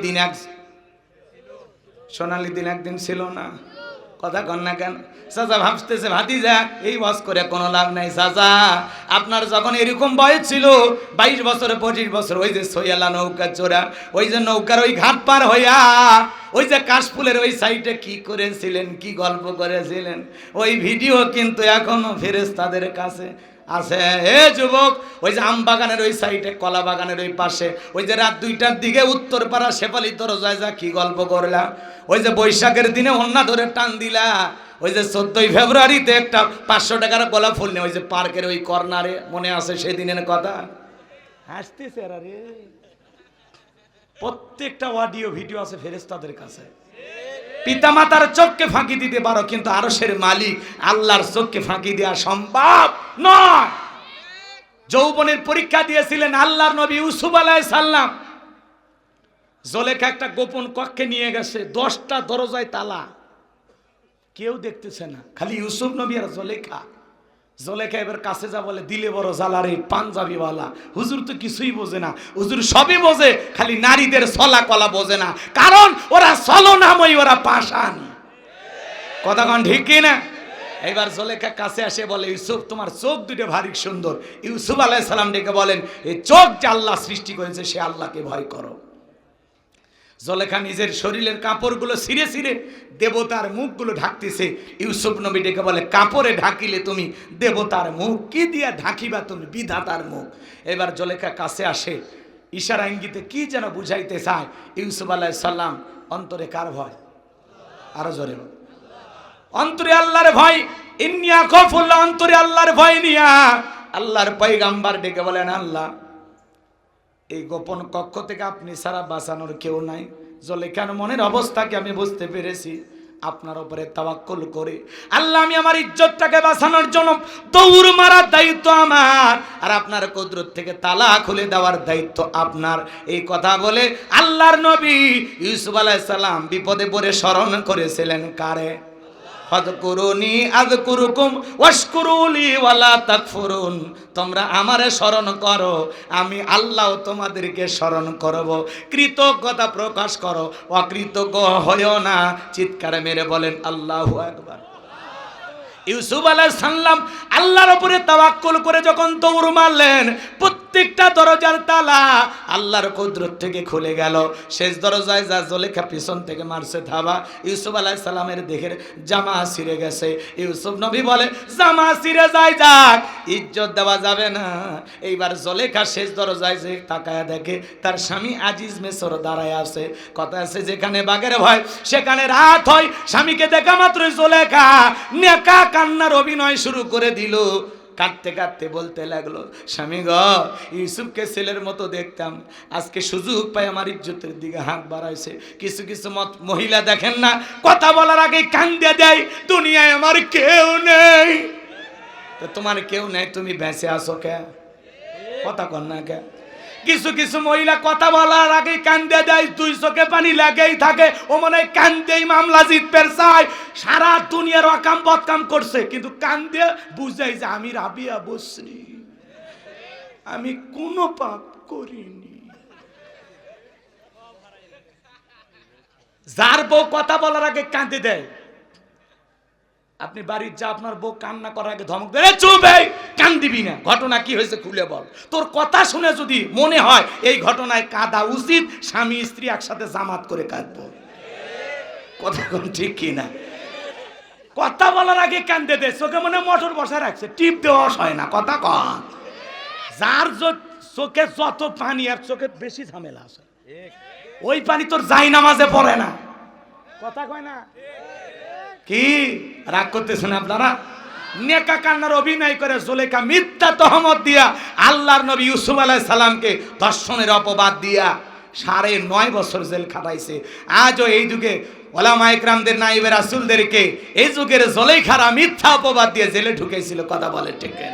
দিন একদিন ছিল না? কথা কন না কেন? চাচা ভাবতেছে ভাতিজা এই ওয়াজ করে কোনো লাভ নাই। চাচা আপনার যখন এরকম বয়স ছিল 22 বছর 25 বছর, ওই যে সৈয়ালা নৌকা চোরা, ওই যে নৌকার ওই ঘাট পার হইয়া ওই যে কাশফুলের ওই সাইডে কি করেছিলেন, কি গল্প করেছিলেন, ওই ভিডিও কিন্তু এখনো ফেরেশতাদের কাছে আছে। এ যুবক, ওই যে আম বাগানের ওই সাইডে, কলা বাগানের ওই পাশে, ওই যে রাত 2টার দিকে উত্তরপাড়া শেফালি দরজায় যা কি গল্প করলা, ওই যে বৈশাখের দিনে অন্যা ধরে টান দিলা, ওই যে 14ই ফেব্রুয়ারিতে একটা 500 টাকার গোলাপ ফুল নিয়ে ওই যে পার্কের ওই কর্নারে, মনে আছে সেদিনের কথা? হাসতেছে রে। প্রত্যেকটা অডিও ভিডিও আছে ফেরেশতাদের কাছে। পিতামাতার চোখকে ফাঁকি দিতে পারো, কিন্তু আরশের মালিক আল্লাহর চোখকে ফাঁকি দেওয়া সম্ভব নয়। যৌবনের পরীক্ষা দিয়েছিলেন আল্লাহর নবী ইউসুফ আলাইহিস সালাম। জুলেখা একটা গোপন কক্ষে নিয়ে গেছে, 10টা দরজায় তালা, কেউ দেখতেছে না, খালি ইউসুফ নবী আর জুলেখা। জুলেখা এবার কাছে যা বলে, দিলে বড় জ্বালারে পাঞ্জাবিওয়ালা, হুজুর তো কিছুই বোঝে না, হুজুর সবই বোঝে, খালি নারীদের ছলা কলা বোঝে না, কারণ ওরা ছলনাময়ী, ওরা পাষাণ। কথা কন ঠিক কি না? এবার জুলেখা কাছে আসে বলে, ইউসুফ তোমার চোখ দুটো ভারী সুন্দর। ইউসুফ আলাইহিস সালাম ডেকে বলেন, এই চোখ যে আল্লাহ সৃষ্টি করেছে সে আল্লাহকে ভয় করো। জুলেখা নিজের শরীরের কাপড়গুলো ছিঁড়ে ছিঁড়ে দেবতার মুখগুলো ঢাকতেছে। ইউসুফ নবী ডেকে বলে, কাপড়ে ঢাকিলে তুমি দেবতার মুখ, কি দিয়া ঢাকিবা তুমি বিধাতার মুখ। এবার জুলেখা কাছে আসে, ইশারা ইঙ্গিতে কি যেন বুঝাইতে চায়। ইউসুফ আলাইহিস সালাম অন্তরে কার ভয়? আরো জোরে বল। অন্তরে আল্লাহর ভয়। ইন্নী আখাফুল্লাহ, অন্তরে আল্লাহর ভয় নিয়া আল্লাহর পয়গাম্বার ডেকে বলেন, আল্লাহ এই গোপন কক্ষ থেকে আপনি ছাড়া বাঁচানোর কেউ নাই। জুলেখার মনের অবস্থাকে আমি বুঝতে পেরেছি। আপনার উপরে তাওয়াক্কুল করে আল্লাহ আমি আমার ইজ্জতটাকে বাঁচানোর জন্য দৌড় মারার দায়িত্ব আমার, আর আপনার কুদরত থেকে তালা খুলে দেওয়ার দায়িত্ব আপনার। এই কথা বলে আল্লাহর নবী ইউসুফ আলাইহিস সালাম বিপদে পড়ে স্মরণ করেছিলেন কারে? ফাযকুরুনি আযকুরুকুম ওয়াশকুরুলি ওয়ালা তাকফুরুন। তোমরা আমারে স্মরণ করো, আমি আল্লাহ তোমাদেরকে স্মরণ করব। কৃতজ্ঞতা প্রকাশ করো, অকৃতজ্ঞ হইও না। চিৎকার মেরে বলেন আল্লাহু আকবার। ইউসুফ আলাইহিস সালাম আল্লাহর উপরে তাওয়াক্কুল করে যখন দৌড় মারলেন, প্রত্যেকটা দরজার তালা আল্লাহর কুদরত থেকে খুলে গেল। শেষ দরজায় যা জুলেখা পিছন থেকে মারছে ধাবা, ইউসুফ আলাইহিস সালামের দেখে জামা ছিঁড়ে গেছে। ইউসুফ নবী বলে জামা ছিঁড়ে যায় যাক, ইজ্জত দেওয়া যাবে না। এইবার জুলেখা শেষ দরজায় যে তাকায়া দেখে তার স্বামী আজিজ মিসর দাঁড়ায় আছে। কথা আছে যেখানে বাঘের ভয় সেখানে রাত হয়। স্বামীকে দেখা মাত্রই জুলেখা নেকা কান্নার অভিনয় শুরু করে দিল। কাঁদতে কাঁদতে বলতে লাগলো, স্বামী গ, ইউসুফকে ছেলের মতো দেখতাম, আজকে সুযোগ পাই আমার ইজ্জতের দিকে হাত বাড়াইছে। কিছু কিছু মহিলা দেখেন না, কথা বলার আগে কান্দে দেয়, দুনিয়ায় আমার কেউ নেই। তো তোমার কেউ নেই, তুমি বেঁচে আসো কে? কথা কর না কে? কিছু কিছু মহিলা কথা বলার আগে কান্দে দেয়, দুই চোখে পানি লাগেই থাকে। ও মনে হয় কান্দেই মামলা জিতবে চায়, সারা দুনিয়ার অকাম বদকাম করছে, কিন্তু কান্দে বুঝাই যে আমি রাবিয়া বসরি, আমি কোনো পাপ করিনি। যার বউ কথা বলার আগে কান্দে দেয়, আপনি বাড়ির যা আপনার বউ কান্না করার আগে ধমক দেয়, চুপ এই কান দিবি না, ঘটনা কি হয়েছে খুলে বল। তোর কথা শুনে যদি মনে হয় এই ঘটনায় কাঁদা উচিত, স্বামী স্ত্রী একসাথে জামাত করে কাঁদবো। কথা কোন ঠিক কি না? কথা বলার আগে কান্দে দে, চোখে মনে মোটর বসা রাখছে, টিপ দেওয়া হয় না। কথা কন, যার চোখে যত পানি আর চোখে বেশি ঝামেলা আছে, ওই পানি তোর যাই নামাজে পড়ে না। কথা কয় না? কি রাগ করতেছেন আপনারা? নেকা কান্নার অভিনয় করে জুলেখা মিথ্যা তহমত দিয়া আল্লাহর নবী ইউসুফ আলাইহিস সালামকে ধর্ষণের অপবাদ দিয়া 9.5 বছর জেল খাটাইছে। আজও এই যুগে ওলামা ইকরামদের নাইবে রাসূলদেরকে এই যুগের জুলেখারা মিথ্যা অপবাদ দিয়ে জেলে ঢুকেছিল। কথা বলে ঠিক না?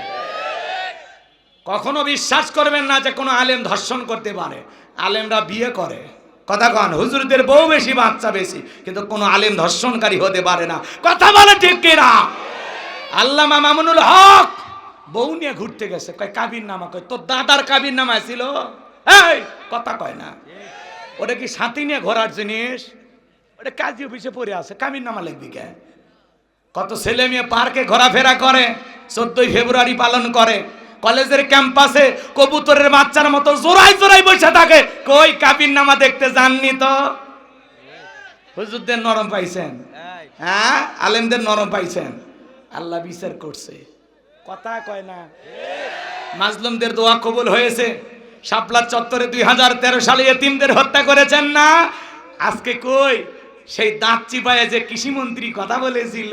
কখনো বিশ্বাস করবেন না যে কোনো আলেম ধর্ষণ করতে পারে। আলেমরা বিয়ে করে, কথা কন, হুজুরদের বউ বেশি বাচ্চা বেশি, কিন্তু কোনো আলেম ধর্ষণকারী হতে পারে না। কথা বলে ঠিক কিনা? আল্লামা মামুনুল হক বউ নিয়ে ঘুরতে গেছে, কয় কাবির নামা, কয় তোর দাদার কাবির নামা ছিল? এই কথা কয় না, ওটা কি সাথী নিয়ে ঘোরার জিনিস? ওটা কাজী অফিসে পড়ে আছে, কাবির নামা লিখবি কে? কত ছেলে মেয়ে পার্কে ঘোরাফেরা করে, 14ই ফেব্রুয়ারি পালন করে, কলেজের ক্যাম্পাসে কবুতরের বাচ্চার মতো জোড়াই জোড়াই বসে থাকে। কই কাবির নামা দেখতে যাননি তো? হুজুরদের নরম পাইছেন, হ্যাঁ, আলেমদের নরম পাইছেন। আল্লাহ বিচার করছে। কথা কয় না? মাজলুমদের দোয়া কবুল হয়েছে। শাপলা চত্বরে 2013 সালে এতিমদের হত্যা করেছেন না? আজকে কই সেই দাঁত চিপায়ে যে কৃষিমন্ত্রী কথা বলেছিল,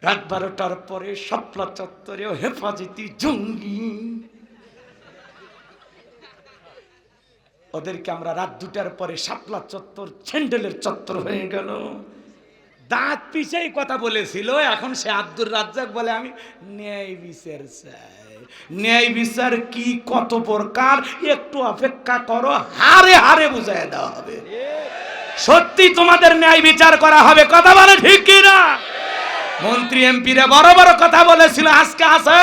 রাত 12টার পরে শাপলা চত্বরে হেফাজতি জঙ্গি, ওদেরকে আমরা রাত 2টার পরে শাপলা চত্বর ছেন্ডেলের চত্বর হয়ে গেল। দাঁত পিছেই কথা বলেছিল, এখন সে আব্দুর রাজ্জাক বলে আমি ন্যায় বিচার চাই। ন্যায় বিচার কি, কত প্রকার, একটু অপেক্ষা করো, হারে হারে বুঝাই দেওয়া হবে। সত্যি তোমাদের ন্যায় বিচার করা হবে। কথা বলে ঠিক কিনা? মন্ত্রী এমপিরা বড় বড় কথা বলেছিল, আজকে আছে?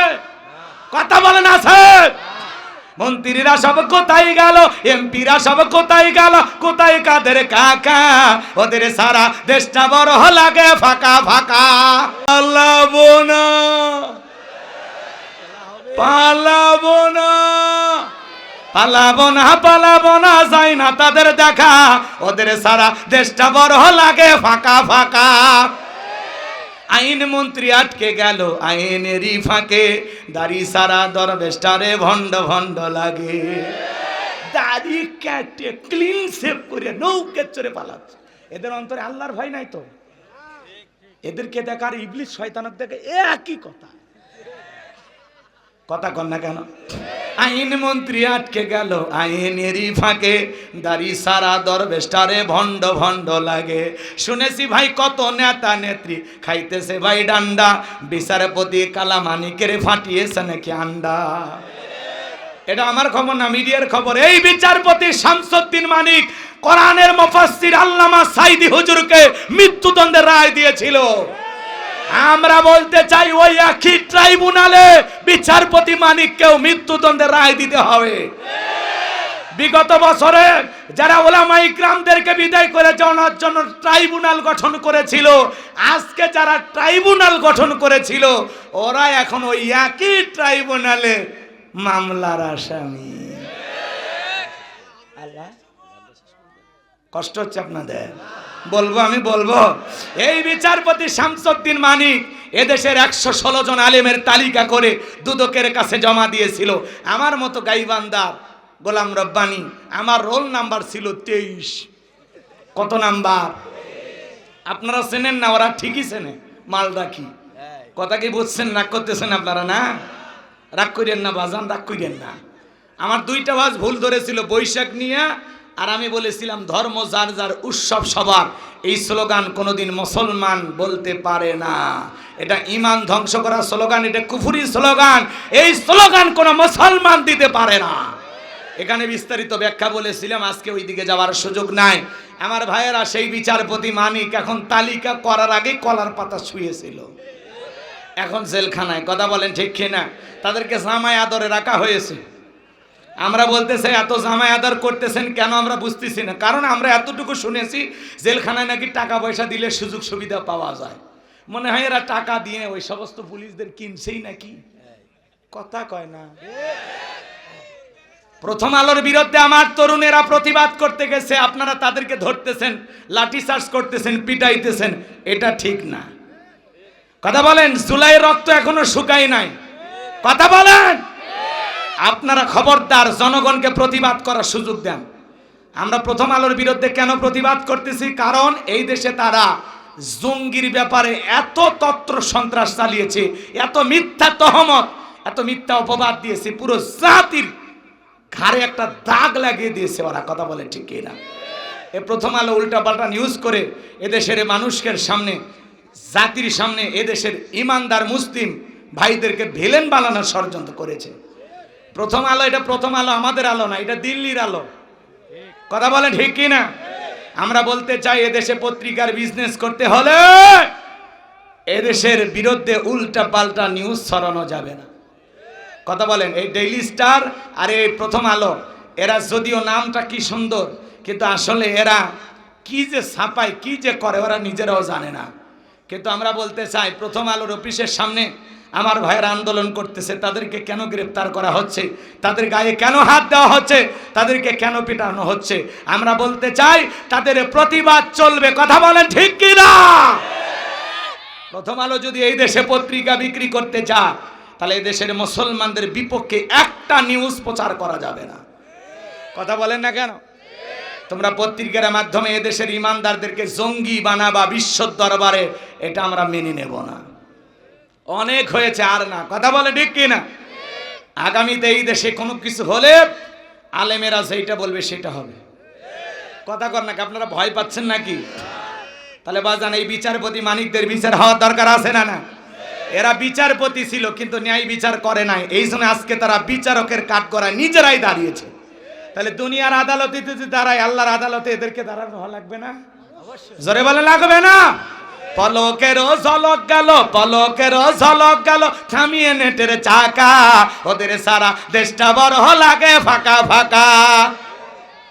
কথা বলেন আছে? মন্ত্রীরা সব কোথায় গেল? এমপিরা সব কোথায় গেল? কোথায় কাদের কাকা? ওদের সারা দেশটা বড় লাগে ফাঁকা ফাঁকা। পালাবো না, পালাবো না, পালাবো না, পালাবো না, যাই না তাদের দেখা, ওদের সারা দেশটা বড় লাগে ফাঁকা ফাঁকা। আইন মন্ত্রী আটকে গেল আইনেরই ফাঁকে, দাড়ি সারা দরবেশটারে ভণ্ড ভণ্ড লাগে। দাড়ি কেটে ক্লিন শেভ করে নৌকে চড়ে পালাচ্ছে। এদের অন্তরে আল্লাহর ভয় নাই তো? এদেরকে দেখার ইবলিস শয়তানক দেখে একই কথা। কথা কন না কেন? আইন মন্ত্রী আটকে গেল আইনেরই ফাঁকে, দাড়ি সারা দরবেশটারে ভণ্ড ভণ্ড লাগে। শুনেছি ভাই কত নেতা নেত্রী খাইতেছে ভাই ডান্ডা, বিচারপতি কালামানিকের ফাটিয়েছে নাকি আন্ডা। এটা আমার খবর না, মিডিয়ার খবর। এই বিচারপতি শামসুদ্দিন মানিক কোরআনের মুফাসসির আল্লামা সাইদি হুজুরকে মৃত্যুদণ্ডের রায় দিয়েছিল। আমরা বলতে চাই ওই একই ট্রাইব্যুনালে বিচারপতি মানিককেও মৃত্যুদণ্ডের রায় দিতে হবে। বিগত বছরে যারা ওলামা ইকরামদেরকে বিদায় করে যাওয়ার জন্য ট্রাইব্যুনাল গঠন করেছিল, আজকে যারা ট্রাইব্যুনাল গঠন করেছিল ওরা এখন ওই একই ট্রাইব্যুনালে মামলার আসামি। আল্লাহ, কষ্ট হচ্ছে আপনাদের? আমি বলবো এই বিচারপতি শামসুদ্দিন মানিক এদেশের 116 জন আলেমের তালিকা করে দুদকের কাছে জমা দিয়েছিল। আমার মতো গাইবান্দার গোলাম রব্বানি, আমার রোল নাম্বার ছিল 23। কত নাম্বার? আপনারা চেনেন না, ওরা ঠিকই চেনে। মালদা কি কথা কি বুঝছেন? রাগ করতেছেন আপনারা? না রাগ করেন না বাজান, রাগ করেন না। আমার 2টা ওয়াজ ভুল ধরেছিল, বৈশাখ নিয়ে আর আমি বলেছিলাম ধর্ম যার যার উৎসব সবার। এই স্লোগান কোনোদিন মুসলমান বলতে পারে না, এটা ঈমান ধ্বংস করার স্লোগান, এটা কুফরি স্লোগান। এই স্লোগান কোনো মুসলমান দিতে পারে না। এখানে বিস্তারিত ব্যাখ্যা বলেছিলাম, আজকে ওই দিকে যাওয়ার সুযোগ নাই। আমার ভাইয়েরা, সেই বিচারপতি মানিক এখন তালিকা করার আগে কলার পাতা শুয়েছিল, এখন জেলখানায়। কথা বলেন ঠিক কিনা? তাদেরকে জামায় আদরে রাখা হয়েছে। আমরা বলতে চাই এত জামায় আদর করতেছেন কেন আমরা বুঝতেছি না। কারণ আমরা এতটুকু শুনেছি জেলখানায় নাকি টাকা পয়সা দিলে সুযোগ সুবিধা পাওয়া যায়। মনে হয় এরা টাকা দিয়ে ওই সমস্ত পুলিশদের কিনছেই নাকি, কথা কয় না। প্রথম আলোর বিরুদ্ধে আমার তরুণেরা প্রতিবাদ করতে গেছে, আপনারা তাদেরকে ধরতেছেন, লাঠিচার্জ করতেছেন, পিটাইতেছেন, এটা ঠিক না। কথা বলেন, জুলাইয়ের রক্ত এখনো শুকায় নাই। কথা বলেন। আপনারা খবরদার জনগণকে প্রতিবাদ করার সুযোগ দেন। আমরা প্রথম আলোর বিরুদ্ধে কেন প্রতিবাদ করতেছি? কারণ এই দেশে তারা জঙ্গির ব্যাপারে এত তন্ত্র সন্ত্রাস চালিয়েছে, এত মিথ্যা তহমত, এত মিথ্যা অপবাদ দিয়েছে, পুরো জাতির ঘাড়ে একটা দাগ লাগিয়ে দিয়েছে ওরা। কথা বলে ঠিক কিনা? এ প্রথম আলো উল্টা পাল্টা নিউজ করে এদেশের মানুষের সামনে, জাতির সামনে এদেশের ইমানদার মুসলিম ভাইদেরকে ভিলেন বানানোর ষড়যন্ত্র করেছে। প্রথম আলো, এটা প্রথম আলো, আমাদের আলো না, এটা দিল্লির আলো। কথা বলে ঠিক কিনা? আমরা বলতে চাই এদেশে পত্রিকার বিজনেস করতে হলে এদেশের বিরুদ্ধে উল্টা পাল্টা নিউজ ছড়ানো যাবে না। কথা বলেন। এই ডেইলি স্টার আর এই প্রথম আলো, এরা যদিও নামটা কি সুন্দর, কিন্তু আসলে এরা কি যে ছাপায়, কি যে করে ওরা নিজেরাও জানে না। কিন্তু আমরা বলতে চাই প্রথম আলোর অফিসের সামনে আমার ভাইয়েরা আন্দোলন করতেছে, তাদেরকে কেন গ্রেফতার করা হচ্ছে, তাদের গায়ে কেন হাত দেওয়া হচ্ছে, তাদেরকে কেন পিটানো হচ্ছে? আমরা বলতে চাই তাদের প্রতিবাদ চলবে। কথা বলেন ঠিক কি না? প্রথম আলো যদি এই দেশে পত্রিকা বিক্রি করতে চায় তাহলে এই দেশের মুসলমানদের বিপক্ষে একটা নিউজ প্রচার করা যাবে না। কথা বলেন না কেন? তোমরা পত্রিকার মাধ্যমে এদেশের ইমানদারদেরকে জঙ্গি বানাবা বিশ্ব দরবারে, এটা আমরা মেনে নেব না। অনেক হয়েছে, আর না। কথা বলে ঠিক কিনা? আগামীতে এই দেশে কোনো কিছু হলে আলেমেরা যেটা বলবে সেটা হবে। কথা কর নাকি? আপনারা ভয় পাচ্ছেন নাকি? তাহলে বাজান, এই বিচারপতি মানিকদের বিচার হওয়ার দরকার আছে না? না, এরা বিচারপতি ছিল কিন্তু ন্যায় বিচার করে নাই, এই জন্য আজকে তারা বিচারকের কাঠগড়ায় নিজেরাই দাঁড়িয়েছে। তাহলে দুনিয়ার আদালতে যদি দাঁড়ায়, আল্লাহর আদালতে এদেরকে দাঁড়ানো লাগবে না? জোরে বলে লাগবে না? পলকেরও ঝলক গেল, পলকেরও ঝলক গেল, থামিয়ে নেটের চাকা, ওদের সারা দেশটা বড় লাগে ফাঁকা ফাঁকা।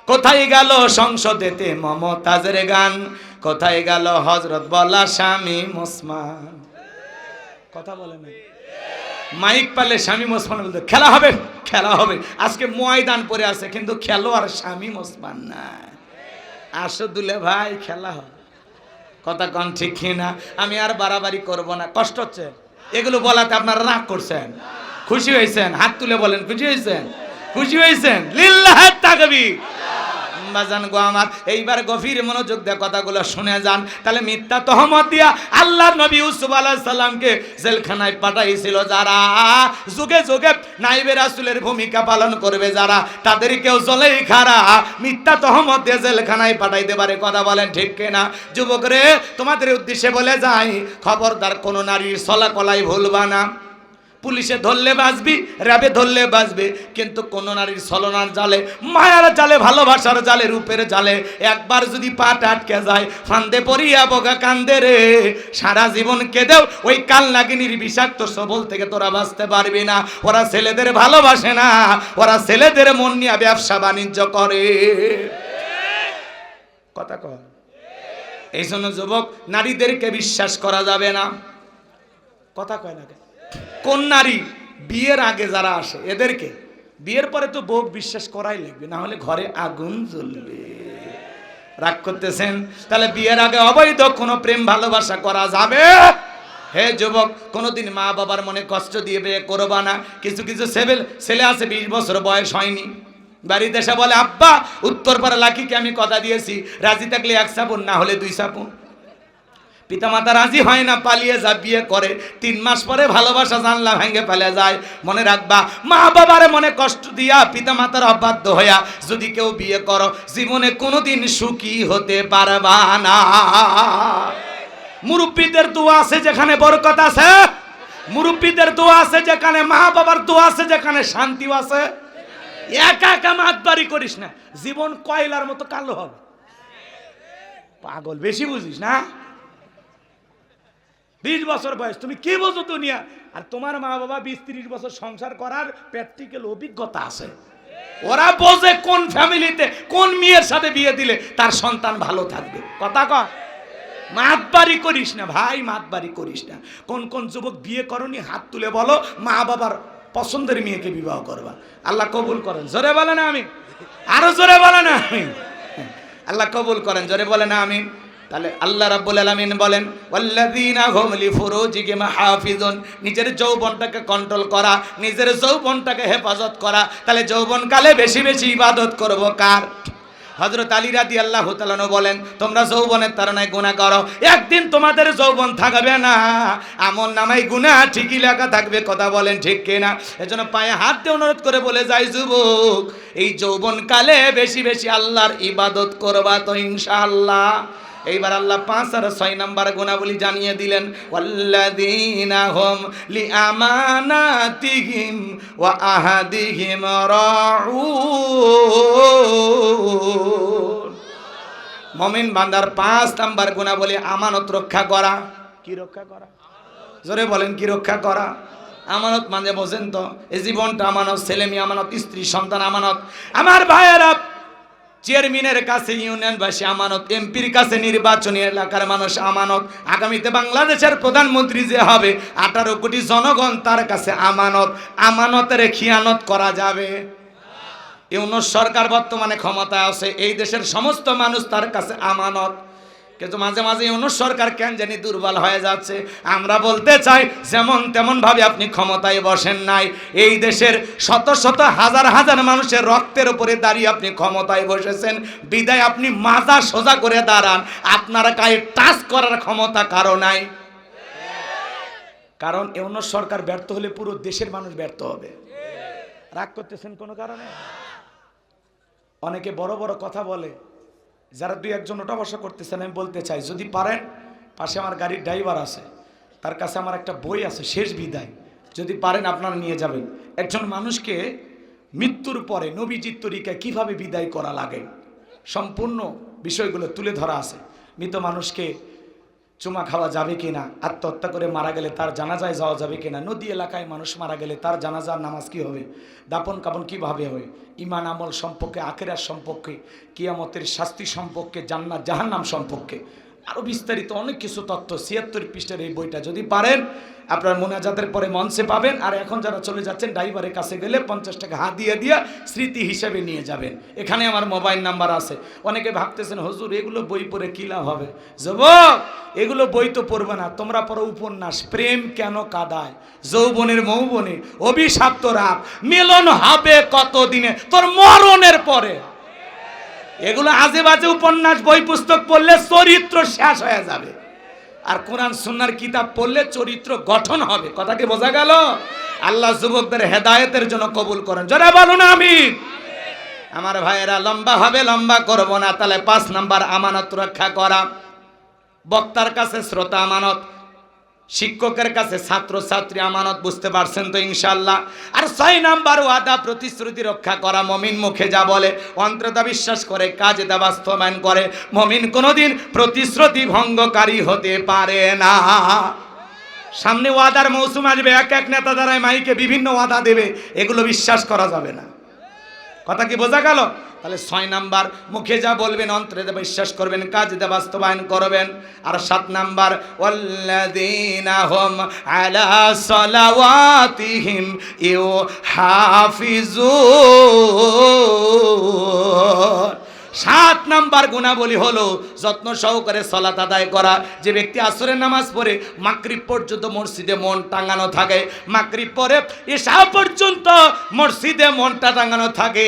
কোথায় গেল সংসদেতে মমতাজের গান, কোথায় গেল হযরত বলা স্বামী ওসমান? কথা বলে না। মাইক পালে স্বামী ওসমান বলতে খেলা হবে, খেলা হবে। আজকে ময়দান পড়ে আছে কিন্তু খেলোয়াড় স্বামী ওসমান না। আসো দুলে ভাই, খেলা হবে। কথা কন ঠিক কিনা? আমি আর বাড়াবাড়ি করব না। কষ্ট হচ্ছে এগুলো বলাতে? আপনারা রাগ করছেন? খুশি হয়েছেন? হাত তুলে বলেন খুশি হয়েছেন? খুশি হয়েছেন? লিল্লাহ তাকবীর, আম্মাজান গো আমার, এইবার গভীর মনোযোগ দিয়ে কথাগুলো শুনে যান। তাহলে মিথ্যা তহমত দিয়া আল্লাহর নবী ইউসুফ আলাইহিস সালামকে জেলখানায় পাঠাইছিল যারা, যুগে যুগে নাইবে রাসূলের ভূমিকা পালন করবে যারা, তাদেরকেও জুলাইখারা মিথ্যা তহমত দিয়ে জেলখানায় পাঠাইতে পারে। কথা বলেন ঠিক কিনা? যুবক রে, তোমাদের উদ্দেশ্যে বলে যাই, খবরদার কোন নারীর ছলাকলাই ভুলবা না। পুলিশে ধরলে বাঁচবি, র্যাবে ধরলে বাঁচবে, কিন্তু কোন নারীর ছলনার জালে, মায়ার জালে, ভালোবাসার জালে, রূপের জালে একবার যদি পা আটকে যায়, ফান্দে পড়িয়া বোকা কান্দে রে, সারা জীবন কেঁদেও ওই কাল নাগিনীর বিষাক্ত সবল থেকে তোরা বাঁচতে পারবি না। ওরা ছেলেদের ভালোবাসে না, ওরা ছেলেদের মন নিয়ে ব্যবসা বাণিজ্য করে। কথা কয়। এই জন্য যুবক, নারীদেরকে বিশ্বাস করা যাবে না। কথা কয় না? কোন নারী? বিয়ের আগে যারা আসে এদেরকে, বিয়ের পরে তো বউ বিশ্বাস করাই লাগবে, না হলে ঘরে আগুন জ্বলবে। রাগ করতেছেন? তাহলে বিয়ের আগে অবৈধ কোনো প্রেম ভালোবাসা করা যাবে? হে যুবক, কোনোদিন মা বাবার মনে কষ্ট দিয়ে বিয়ে করবা না। কিছু কিছু ছেলে আছে 20 বছর বয়স হয়নি, বাড়িতে এসে বলে, আব্বা উত্তরপাড়া লাকিকে আমি কথা দিয়েছি, রাজি থাকলে 1 সাপুন, না হলে 2 সাপুন। পিতামাতা রাজি হয় না, পালিয়ে যা বিয়ে করে। 3 মাস পরে ভালোবাসা জানলা ভেঙে ফেলে যায়। মনে রাখবা, মা বাবার মনে কষ্ট দিয়া, পিতামাতার অবাধ্য হইয়া যদি কেউ বিয়ে করো, জীবনে কোনোদিন সুখী হতে পারবা না। মুরব্বীদের দোয়া আছে যেখানে বরকত আছে, মুরব্বীদের দোয়া আছে যেখানে, মা বাবার দোয়া আছে যেখানে শান্তিও আছে। একা একা মাতবাড়ি করিস না, জীবন কয়লার মতো কালো হবে। পাগল, বেশি বুঝিস না। 20 বছর বয়স, তুমি কি বোঝো দুনিয়া? আর তোমার মা বাবা 20-30 বছর সংসার করার প্র্যাকটিক্যাল অভিজ্ঞতা আছে। ওরা বোঝে কোন ফ্যামিলিতে কোন মেয়ের সাথে বিয়ে দিলে তার সন্তান ভালো থাকবে। কথা কয়। মাতবাড়ি করিস না ভাই, মাতবাড়ি করিস না। কোন কোন যুবক বিয়ে করনি, হাত তুলে বলো মা বাবার পছন্দের মেয়েকে বিবাহ করবা। আল্লাহ কবুল করেন, জোরে বলে না আমি, আরো জোরে বলে না আমি। আল্লাহ কবুল করেন, জোরে বলে না আমি। তাহলে আল্লাহ রাব্বুল আলামিন বলেন, ওয়াল্লাযীনা হুম লিফুরুজিহিম হাফিজুন, নিজের যৌবনটাকে কন্ট্রোল করা, নিজের যৌবনটাকে হেফাজত করা। তাহলে যৌবনকালে বেশি বেশি ইবাদত করব কার? হযরত আলী রাদিয়াল্লাহু তাআলা বলেন, তোমরা যৌবনের তাড়নায় গুনাহ করো, একদিন তোমাদের যৌবন থাকবে না, আমল নামায় গুনাহ ঠিকই লেখা থাকবে। কথা বলেন ঠিক কিনা? এজন্য পায়ে হাত দিয়ে অনুরোধ করে বলে যাই, যুবক, এই যৌবনকালে বেশি বেশি আল্লাহর ইবাদত করবা তো ইনশাআল্লাহ। এইবার আল্লাহ 5 আর 6 নাম্বার গুণাবলী জানিয়ে দিলেন, ওয়াল্লাযীনা হুম লিআমানাতিহিম ওয়া আহাদিহিম রাউন। মুমিন বান্দার 5 নাম্বার গুণাবলী আমানত রক্ষা করা। কি রক্ষা করা? জোরে বলেন, কি রক্ষা করা? আমানত মানে বোঝেন তো, এই জীবনটা আমানত, ছেলে মেয়ে আমানত, স্ত্রী সন্তান আমানত। আমার ভাইয়েরা, চেয়ারম্যানের কাছে ইউনিয়নবাসী আমানত, এমপির কাছে নির্বাচনী এলাকার মানুষ আমানত, আগামীতে বাংলাদেশের প্রধানমন্ত্রী যে হবে 18 কোটি জনগণ তার কাছে আমানত। আমানতের খিয়ানত করা যাবে? ইউনূস সরকার বর্তমানে ক্ষমতায় আছে, এই দেশের সমস্ত মানুষ তার কাছে আমানত। কিন্তু মাঝে মাঝে ইউনূস সরকার কেন জানি দুর্বল হয়ে যাচ্ছে। আমরা বলতে চাই, যেমন তেমন ভাবে আপনি ক্ষমতায় বসেন নাই, এই দেশের শত শত হাজার হাজার মানুষের রক্তের উপরে দাঁড়িয়ে আপনি ক্ষমতায় বসেছেন, বিদায় আপনি মাজা সোজা করে দাঁড়ান, আপনার গায়ে টাচ করার ক্ষমতা কারো নাই। কারণ ইউনূস সরকার ব্যর্থ হলে পুরো দেশের মানুষ ব্যর্থ হবে। রাগ করতেছেন কোনো কারণে? অনেকে বড় বড় কথা বলে, যারা 2-1 জন ওটা বসা করতেছেন, আমি বলতে চাই, যদি পারেন, পাশে আমার গাড়ির ড্রাইভার আছে, তার কাছে আমার একটা বই আছে, শেষ বিদায়, যদি পারেন আপনারা নিয়ে যাবেন। একজন মানুষকে মৃত্যুর পরে নবীজির তরিকায় কিভাবে বিদায় করা লাগে সম্পূর্ণ বিষয়গুলো তুলে ধরা আছে। মৃত মানুষকে চুমা খাওয়া যাবে কিনা, আত্মহত্যা করে মারা গেলে তার জানাজায় যাওয়া যাবে কিনা, নদী এলাকায় মানুষ মারা গেলে তার জানাজার নামাজ কি হবে, দাপন কাপন কিভাবে হবে, ঈমান আমল সম্পর্কে, আখিরাত সম্পর্কে, কিয়ামতের শাস্তি সম্পর্কে, জান্নাত জাহান্নাম সম্পর্কে আরও বিস্তারিত অনেক কিছু তথ্য 76 পৃষ্ঠার এই বইটা যদি পারেন আপনার মোনাজাতের পরে মঞ্চে পাবেন। আর এখন যারা চলে যাচ্ছেন ড্রাইভারের কাছে গেলে 50 টাকা হাত দিয়ে স্মৃতি হিসেবে নিয়ে যাবেন। এখানে আমার মোবাইল নাম্বার আছে। অনেকে ভাবতেছেন, হুজুর এগুলো বই পড়ে কি লাভ হবে? যুবক, এগুলো বই তো পড়বে না, তোমরা পড়ো উপন্যাস, প্রেম কেন কাঁদায়, যৌবনের মৌবনে, অভিশাপ্ত রাত, মিলন হবে কতদিনে, তোর মরণের পরে। এগুলো আজে বাজে উপন্যাস বই পুস্তক পড়লে চরিত্র শেষ হয়ে যাবে, আর কোরআন সুন্নাহর কিতাব পড়লে চরিত্র গঠন হবে। কথা কি বোঝা গেল? আল্লাহ যুবকদের হেদায়েতের জন্য কবুল করেন, যারা বলুন আমিন। আমার ভাইয়েরা, লম্বা হবে, লম্বা করব না। তাহলে 5 নাম্বার আমানত রক্ষা করা। বক্তার কাছে শ্রোতা আমানত, শিক্ষকের কাছে ছাত্র ছাত্রী আমানত। বুঝতে পারছেন তো ইনশাআল্লাহ? আর 6 নাম্বার ওয়াদা প্রতিশ্রুতি রক্ষা করা। মুমিন মুখে যা বলে অন্তরে তা বিশ্বাস করে, কাজে তা বাস্তবায়ন করে। মুমিন কোনোদিন প্রতিশ্রুতি ভঙ্গকারী হতে পারে না। সামনে ওয়াদার মৌসুম আসবে, এক এক নেতা দ্বারাই মাইকে বিভিন্ন ওয়াদা দেবে, এগুলো বিশ্বাস করা যাবে না। কথা কি বোঝা গেল? তাহলে 6 নাম্বার, মুখে যা বলবেন অন্তরে তা বিশ্বাস করবেন, কাজে তা বাস্তবায়ন করবেন। আর 7 নাম্বার, ওয়াল্লাযীনা হুম আলা সালাওয়াতিহিম ইউহাফিজুন। 7 নাম্বার গুণাবলী হলো যত্ন সহকারে সালাত আদায় করা। যে ব্যক্তি আসরের নামাজ পড়ে মাগরিব পর্যন্ত মসজিদে মন টাঙানো থাকে, মাগরিব পরে ইশা পর্যন্ত মসজিদে মনটা টাঙানো থাকে,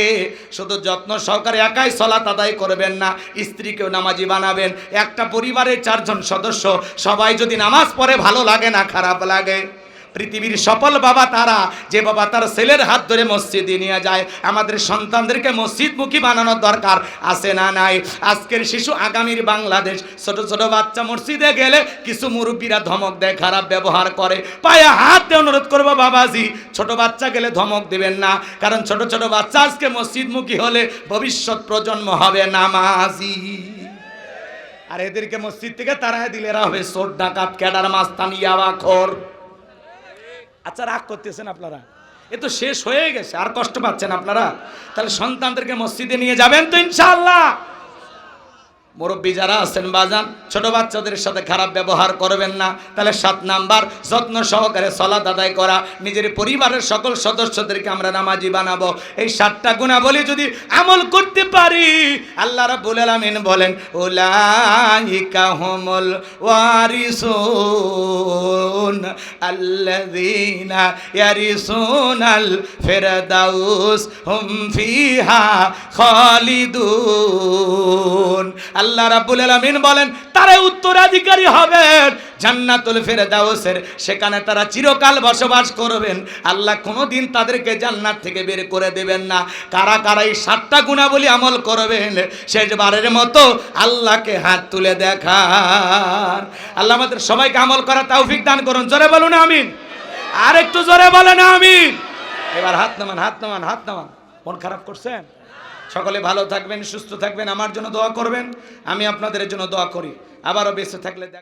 শুধু যত্ন সহকারে একাই সালাত আদায় করবেন না, স্ত্রীকেও নামাজি বানাবেন। একটা পরিবারের 4 জন সদস্য, সবাই যদি নামাজ পড়ে ভালো লাগে না খারাপ লাগে? পৃথিবীর সফল বাবা তারা, যে বাবা তার ছেলের হাত ধরে মসজিদে নিয়ে যায়। আমাদের সন্তানদেরকে মসজিদমুখী বানানোর দরকার আছে না নাই? আজকের শিশু আগামীর বাংলাদেশ। ছোট ছোট বাচ্চা মসজিদে গেলে কিছু মুরব্বীরা ধমক দেয়, খারাপ ব্যবহার করে। পায়ে হাত দিয়ে অনুরোধ করবো, বাবাজি ছোট বাচ্চা গেলে ধমক দিবেন না, কারণ ছোট ছোট বাচ্চা আজকে মসজিদমুখী হলে ভবিষ্যৎ প্রজন্ম হবে নামাজি। আর এদেরকে মসজিদ থেকে তাড়ায় দিলে এরা হবে চোর, ডাকাত, ক্যাডার, মাস্তানি, ইয়াবাখোর। আচ্ছা, রাগ করতেছেন আপনারা? এ তো শেষ হয়ে গেছে, আর কষ্ট পাচ্ছেন আপনারা? তাহলে সন্তানদেরকে মসজিদে নিয়ে যাবেন তো ইনশাআল্লাহ? মুরব্বী যারা আছেন বাজান, ছোট বাচ্চাদের সাথে খারাপ ব্যবহার করবেন না। তাহলে 7 নাম্বার, যত্ন সহকারে সালাত আদায় করা। নিজের পরিবারের সকল সদস্যদেরকে আমরা নামাজি বানাবো। এই 7টা গুণাবলী যদি আমল করতে পারি, আল্লাহ রাব্বুল আলামিন বলেন, উলাইকা হুমুল ওয়ারিসুন আল্লাযীনা ইয়ারিসুনাল ফিরদাউস হুম ফিহা খালিদুন। আল্লাহ রাব্বুল আলামিন বলেন, তারা উত্তরাধিকারী হবেন জান্নাতুল ফিরদাউসের, সেখানে তারা চিরকাল বসবাস করবেন। আল্লাহ কোনোদিন তাদেরকে জান্নাত থেকে বের করে দেবেন না। কারা কারা এই 7টা গুণাবলী আমল করবেন, শেষবারের মতো আল্লাহকে হাত তুলে দেখান। আল্লাহ আমাদের সবাইকে আমল করার তৌফিক দান করুন। জোরে বলুন আমিন। আর একটু জোরে বলেন আমিন। এবার হাত নামান, হাত নামান, হাত নামান। মন খারাপ করছেন? সকলে ভালো থাকবেন, সুস্থ থাকবেন, আমার জন্য দোয়া করবেন, আমি আপনাদের জন্য দোয়া করি। আবারও বেঁচে থাকলে